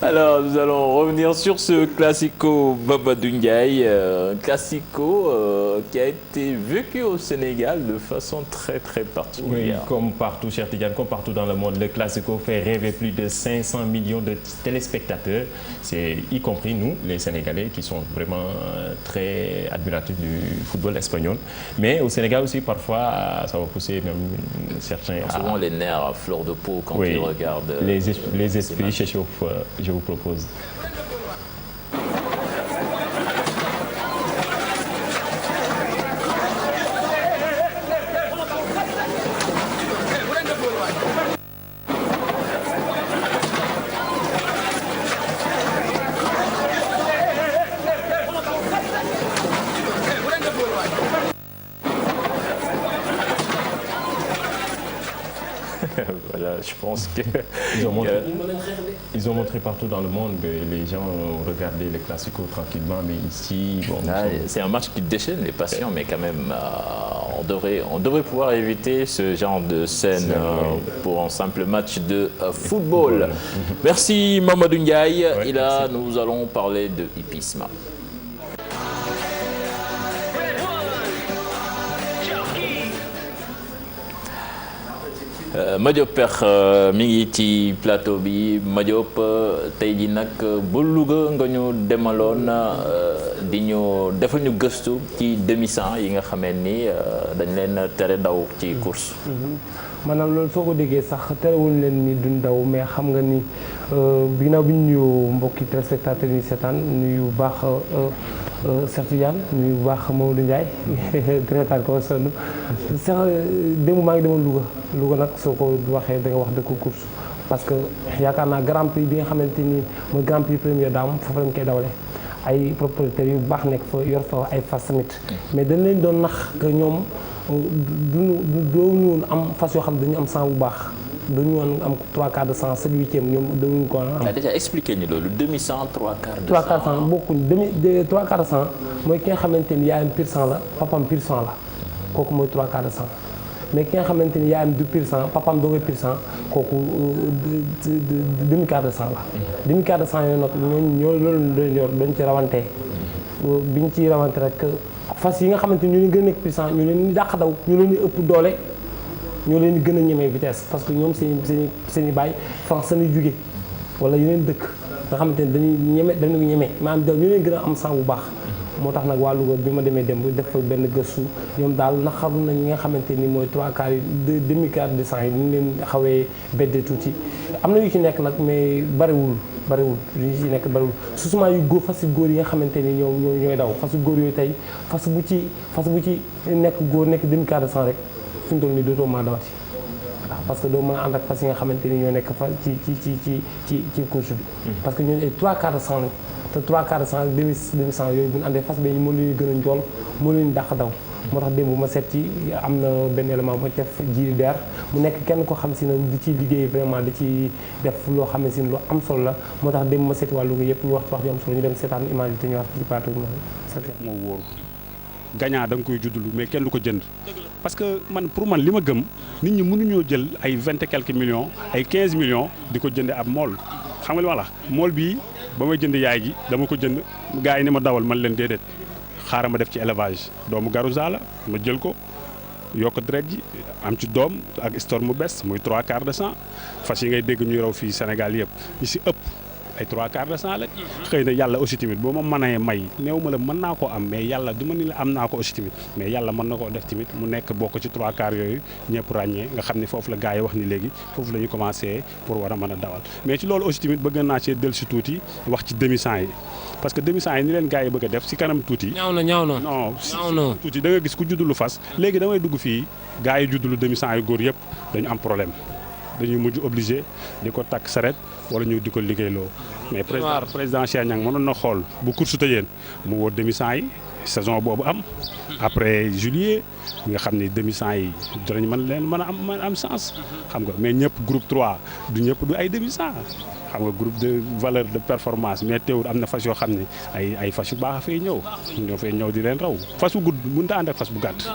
Alors, nous allons revenir sur ce Classico Mamadou Ndiaye, un Classico qui a été vécu au Sénégal de façon très très particulière. Oui, comme partout, cher Tidiane, comme partout dans le monde, le Classico fait rêver plus de 500 millions de téléspectateurs, c'est y compris nous, les Sénégalais, qui sont vraiment très admiratifs du football espagnol. Mais au Sénégal aussi, parfois, ça va pousser même certains... Souvent les nerfs à fleur de peau quand ils regardent... Les esprits s'échauffent, je vous propose. Voilà, je pense que... Ils ont montré partout dans le monde, les gens ont regardé les Classico tranquillement, mais ici... Bon, c'est un match qui déchaîne les passions, mais quand même, on devrait pouvoir éviter ce genre de scène pour un simple match de football. Merci Mamadou Ndiaye. Et là, nous allons parler de hippisme. Madiop Pekh mi ngi ci plateau bi Madiop tey jii nag ba Louga nga ñu demaloon di ñu defal ñu gëstu ci demi-sang yi nga xamee ni dañ leen tere daw ci course. maanaam loolu soo ko déggee sax terewuñ leen ni duñ daw mais xam nga ni ginnaaw bi ñu nuyu mbokki téléspectateurs yi seetaan nuyu baax Cheikh Tidiane nuyu bu baax Mamadou Ndiaye directeur ko sonn sax démb maa ngi demoon Louga nag soo ko waxee da nga wax dëkk course parce que yaakaar naa grand prix bi nga xamante ni mooy grand prix première dame foofu lañ koy dawale ay propriétaires yu baax nekk fa yor fa ay fas tamit mais dañ leen doon nax que ñoom dooñu woon am fas yoo xam ne dañu am sang bu baax dañu woon am 3/4 de 100 7/8 ñoom dañu ko am. déjà expliqué ñu loolu demi 100 3/4 de 100. 3/4 100 bokkuñ 3/4 de 100 mooy ki nga xamante ni yaayam pur sang la papam pur sang la kooku mooy 3/4 de 100 mais ki nga xamante ni yaayam du pur sang papam doo koy pur sang kooku demi-quart de 100 la. demi-quart de 100 yooyu nag ñoo loolu dañu yor dañ ci rawante biñ ci rawante rek fas yi nga xamante ni ñu leen gën a nekk pur sang ñu leen di dàq daw ñu leen di ëpp doole. ñoo leen di gën a ñemee vitesse parce que ñoom seen i baay France lañuy jóge wala yeneen dëkk nga xamante ne dañuy ñeme maanaam ñu leen gën a am sang bu baax moo tax nag waa Louga bi ma demee démb def fa benn gëstu ñoom daal naxaru nañ ñi nga xamante ni mooy 3/4 yi demi-quart de 100 yi ñu leen xawee bedde tuuti am na yu ci nekk nag mais bariwul yu ci nekk bariwul susuma yu góor fas yu góor yi nga xamante ni ñooy daw fas yu góor yooyu tey fas bu ci nekk góor nekk demi-quart de 100 rek fi mu toll nii dootoo mën a dawati waaw parce que doo mën a ànd ak fas yi nga xamante ni ñoo nekk fa ci course bi. parce que ñooñu ay 3/4 de 100 la te 3/4 de 100 ak demi 100 yooyu bu ñu àndee fas bee moo leen gën a njool moo leen dàq daw. moo tax démb ma seet ci am na benn élément bu def ji der mu nekk kenn ko xam si ne di ci liggéey vraiment di ci def loo xam ne si lu am solo la moo tax démb ma seeti wàllu nga yëpp ñu wax yu am solo ñu dem seetaan image yi te ñu wax ci plateau bi moo wóor gagnant da nga koy juddulu mais kenn du ko jënd. parce que pour man li ma gëm nit ñi mënuñoo jël ay 20 et quelques millions ay 15 millions di ko jënde ab mool xam nga li ma la mool bii ba may jënd yaay ji dama ko jënd gars yi ni ma dawal man leen déedéet xaaral ma def ci élevage doomu garouza la ma jël ko yokk deret ji am ci doom ak histoire mu bees muy 3/4 de 100 fas yi ngay dégg ñuy raw fii Sénégal yëpp ñi si ëpp ay 3/4 de 100 la xëy na yàlla aussi tamit boo ma mënee may néew ma la mën naa koo am mais yàlla du ma ni la am naa ko aussi tamit mais yàlla mën na koo def tamit mu nekk bokk ci 3/4 yooyu ñëpp ràññee nga xam ni foofu la gars yi wax ni léegi foofu la ñu commencé pour war a mën a dawal mais ci loolu aussi tamit bëgg naa see dellu si tuuti wax ci demi 100 yi parce que demi 100 yi ni leen gars yi bëgg a def si kanam tuuti. ñaaw na non tuuti da nga gis ku juddulu fas léegi damay dugg fii gars yi juddulu demi 100 yu góor yëpp dañu am problème dañuy mujj obligé di ko takk saret wala ñu di ko liggéeyloo mais président Cheikh Niang mënoon na xool bu course tëjeen mu woo demi 100 yi saison boobu am après juillet nga xam ni demi 100 yi dinañ mën a am sens xam nga mais ñëpp groupe 3 du ñëpp du ay demi 100 xam nga groupe de valeur de performance mais teewul am na fas yoo xam ne ay fas yu baax a fay ñëw di leen raw fas bu gudd mënut a ànd ak fas bu gàtt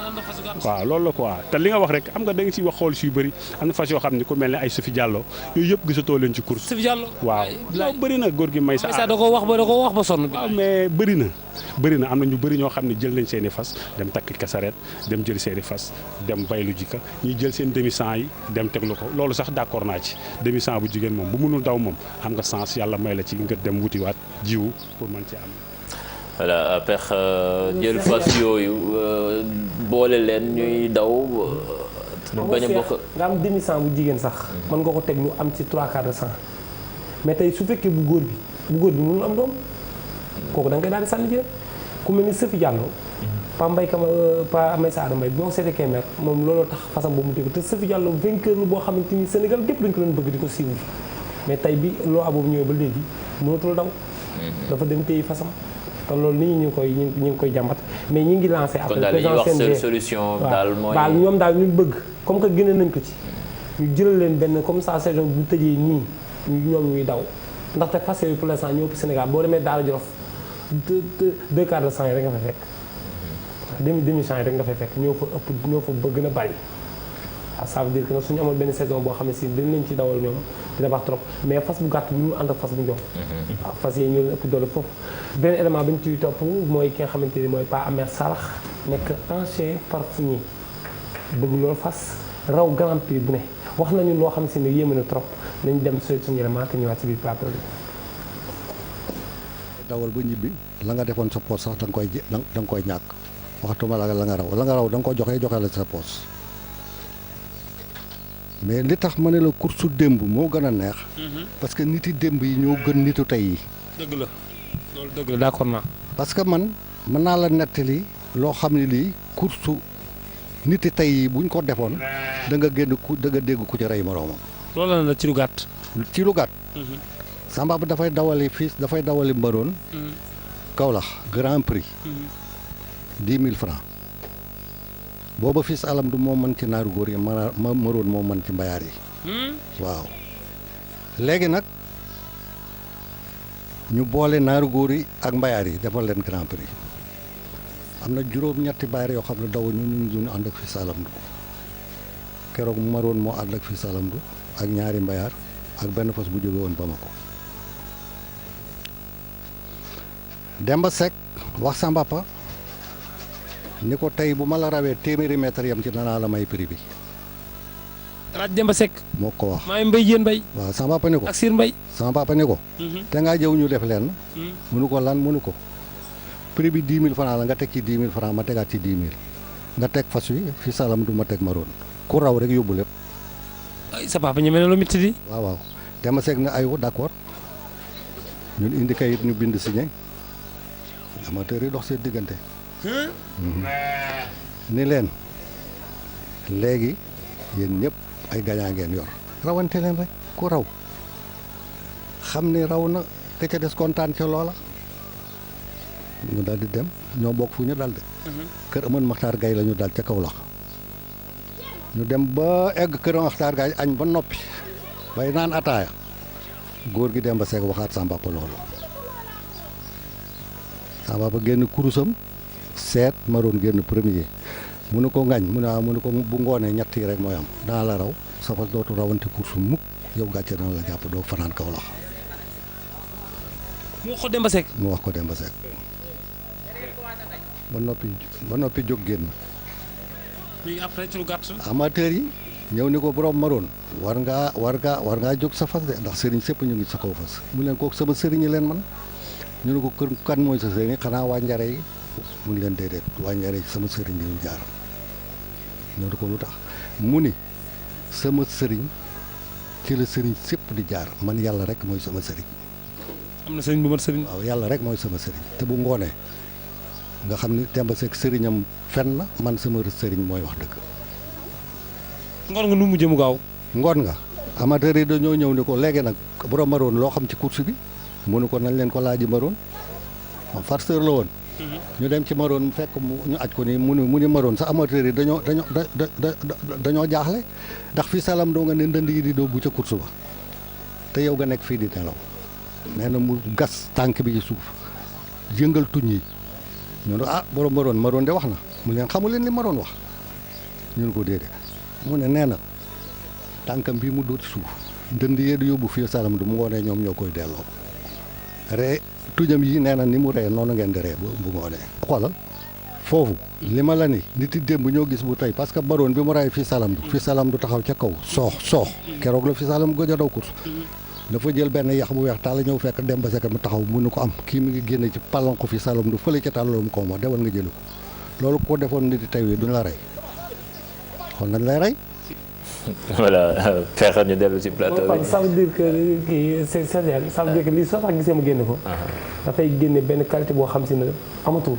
waaw loolu la quoi te li nga wax rek am nga da nga ciy wax xool si yu bëri am na fas yoo xam ne ku mel ne ay Sophie Diallo yooyu yëpp gisatoo leen ci course. Sophie Diallo waaw loolu bëri na góor gi may sa da ko wax ba sonn. waaw mais bëri na am na ñu bëri ñoo xam ne jël nañ seen i fas dem takk kasaret dem jël seen i fas dem baylu jika ñi jël seen demi 100 yi dem teglu ko loolu sax d'accord naa ci demi 100 bu jigéen moom bu mënul daw moom am nga sens yàlla may la ci nga dem wutiwaat jiwu pour mën ci am. voilà pex jël fas yooyu boole leen ñuy daw. bañ a bokk nga am demi 100 bu jigéen sax. mën nga ko teg ñu am ci 3/4 de 100 mais tey su fekkee bu góor bi mënul am doom kooku da nga koy daal di sànni ji rek ku mel ni Sophie Diallo. Pa Mbaye Pa Amay Saada Mbaye bi ma ko seetee Kébémer moom looloo tax fasam boobu mu dégg te Sophie Diallo vainqueur la boo xamante ni Sénégal gépp dañ ko doon bëgg di ko suivre mais tey bi loo boobu ñëwee ba léegi mënatul daw. dafa dem téye fasam te loolu nit ñi ñu ngi koy jàmbat mais ñi ngi lancé. après président CNG solution daal mooy. waaw ñoom daal ñu bëgg comme que génne nañ ko ci ñu jëlal leen benn comme ça saison bu tëjee nii ñoom ñuy daw ndaxte fas yooyu pour l'instant ñëw Sénégal boo demee Daara Jolof 2/4 de 100 yi rek nga fay fekk. demi 100 yi rek nga fay fekk ñoo fa ba gën a bari waaw ça veut dire que nag suñu amoon benn saison boo xam ne si dañ leen ci dawal ñoom dina baax trop mais fas bu gàtt bi ñu ànd ak fas bu njool waaw fas yi ñoo leen ëpp doole foofu benn élément bi ñu ciy topp mooy ki nga xamante ni mooy Pa Amer Sarax nekk ancien parfumeur bëgg loolu fas raw Grand Prix bu ne wax nañu loo xam si ne yéeme na trop nañ dem suñu élément te ñëwaat si biir plateau bi. dawal ba ñibbi la nga defoon sa poos sax da nga koy ñàkk waxtuma la nga raw da nga ko joxe la sa poos mais li tax ma ne la course démb moo gën a neex. parce que niti démb yi ñoo gën nitu tey yi. dëgg la loolu dëgg la d'accord naa. parce que man mën naa la nettali loo xam ne lii course niti tey yi buñ ko defoon da nga dégg ku ci rey moroomam. loolu la ci lu gàtt. ci lu gàtt. Samba bi dafay dawali mbaroon. Kaolack Grand Prix. 10 000 francs booba fils alam du moo mën ci naaru góor yi ma maroon moo mën ci mbayaar yi waaw léegi nag ñu boole naaru góor yi ak mbayaar yi defal leen grand prix am na juróom-ñetti mbayaar yoo xam ne daw ñu ngi ànd ak fi Salamdu keroog Maroon moo ànd ak fi Salamdu ak ñaari mbayaar ak benn fas bu jóge woon Bamako. Demba Seck wax sa mbappa ni ko tey bu ma la rawee téeméeri mètre yam ci danaa la may prix bi. Raaj Demba Seck. moo ko wax maa ngi mbay yéen mbay. waaw sama papa ni ko ak Sir Mbay. sama papa ni ko. te ngaa jëw ñu def leen. mënu ko lan mënu ko. prix bi 10 000 francs la nga teg ci 10 000 francs ma tegaat ci 10 000 nga teg fas wi fi Salamdu ma teg Maroon ku raw rek yóbbu lépp. ay sa papa ñeme na lu métti di. waaw waaw Demba Seck na aywa d'accord ñun indi kayit ñu bind signé amateur yi dox seen diggante. ni leen léegi yéen ñëpp ay gañaa ngeen yor rawante leen rek ku raw xam ni raw na te ca des kontaan ca loola ñu dal di dem ñoo bokk fu ñu dal de kër Amadou Makhtar Gaye la ñu dal ca Kaolack ñu dem ba egg kër Makhtar Gaye añ ba noppi bay naan ataaya góor gi Demba Seck waxaat Samba Ba loolu Samba Ba génn kurusam seet Maroon génn premier mu ne ko ngañ mu ne ko bu ngoonee ñett yi rek mooy am daa la raw sa fas dootu rawante course mukk yow gàcce dana la jàpp doo fanaan Kaolack. mu wax ko Demba Seck. mu wax ko Demba Seck ba noppi jóg génn. léegi après ci lu gàtt. amateur yi ñëw ni ko borom Maroon war ngaa jóg sa fas de ndax sëriñ sépp ñu ngi sa kaw fas mu leen kooku sama sëriñ leen man ñu ne ko kër kan mooy sa sëriñ xanaa waa njare yi mu leen déedéet waa njare yi sama sëriñ yi ñu jaar ñu ne ko lu tax mu ni sama sëriñ ci la sëriñ sépp di jaar man yàlla rek mooy sama sëriñ. am na sëriñ bu mat sëriñ. waaw yàlla rek mooy sama sëriñ te bu ngoonee nga xam ni Demba Seck sëriñam fen na man sama sëriñ mooy wax dëgg. ngoon nga nu mu jëm gaaw. ngoon nga amateur yi dañoo ñëw ni ko léegi nag borom Maroon loo xam ci course bi mënu ko nañ leen ko laaji Maroon moom farceur la woon. ñu dem ci Maroon mu fekk ñu aj ko ni mu ni Maroon sa amateur yi dañoo jaaxle ndax fii Salamdu nga ne ndënd yi di doo bu ca course ba te yow nga nekk fii di nelaw nee na mu gas tànk bi ci suuf yëngal tuñ yi ñu ne borom Maroon de wax na mu leen xamu leen li Maroon wax ñu ne ko déedéet mu ne nee na tànkam bii mu dóor ci suuf ndënd yee di yóbbu fii Salamdu mu ngoonee ñoom ñoo koy delloo ree tuñam yi nee na ni mu ree noonu ngeen di ree bu ngoonee xoolal foofu li ma la ni nit yi démb ñoo gis bu tey parce que Maroon bi mu ray fii Salamdu taxaw ca kaw soox keroog la fii Salamdu gëj a daw course dafa jël benn yax bu weex taal ñëw fekk Demba Seck mu taxaw mu nu ko am kii mi ngi génne ci palanko fii Salamdu fële ca tàllaloom ko ma demal nga jëli ko loolu ko defoon nit yi tey wi duñ la rey kon nañ lay rey. voilà fexe ñu dellu ci plateau bi. ça veut dire que kii c'est sérieux ça veut dire que lii soo tax gisee ma génne ko. dafay génne benn qualité boo xam si ne amatul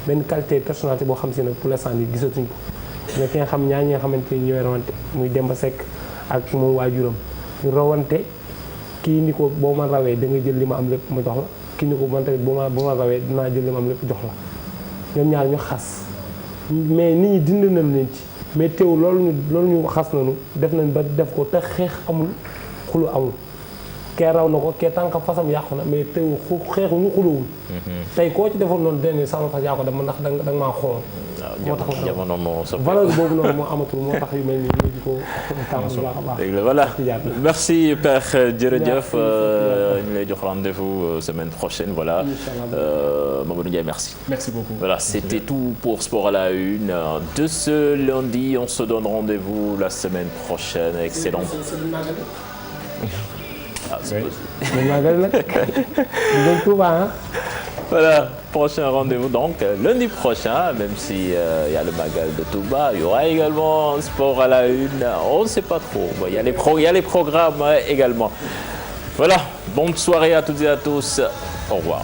benn qualité personnalité boo xam si ne pour l'instant nii gisatuñ ko mais ki nga xam ñaar ñi nga xamante ni ñooy rawante muy Demba Seck ak moom waajuram ñu rawante kii ni ko boo ma rawee da nga jël li ma am lépp ma jox la kii ni ko man tamit boo ma rawee dinaa jël li ma am lépp jox la ñoom ñaar ñu xas mais nit ñi dindi nañ leen ci. mais teew loolu ñu xas nañu def nañ ba def ko te xeex amul xulu amul kee raw na ko kee tànk fasam yàqu na mais teew xeexuñu xuluwul tey koo ci defoon noonu dene sama fas yaa ko dem ndax da nga maa xool moo tax jamono moo soppi valeur boobu noonu moo amatul moo tax yu mel ni ñu di ko tàmm bu baax a baax voilà merci Père jërëjëf ñu lay jox rendez-vous semaine prochaine voilà Mamadou Ndiaye merci beaucoup voilà c'était tout pour Sport à la Une de ce lundi on se donne rendez-vous la semaine prochaine excellent voilà prochain rendez-vous donc lundi prochain même si y a le Magal de Touba il y aura également Sport à la Une on ne sait pas trop il y a les programmes également voilà bonne soirée à toutes et à tous au revoir.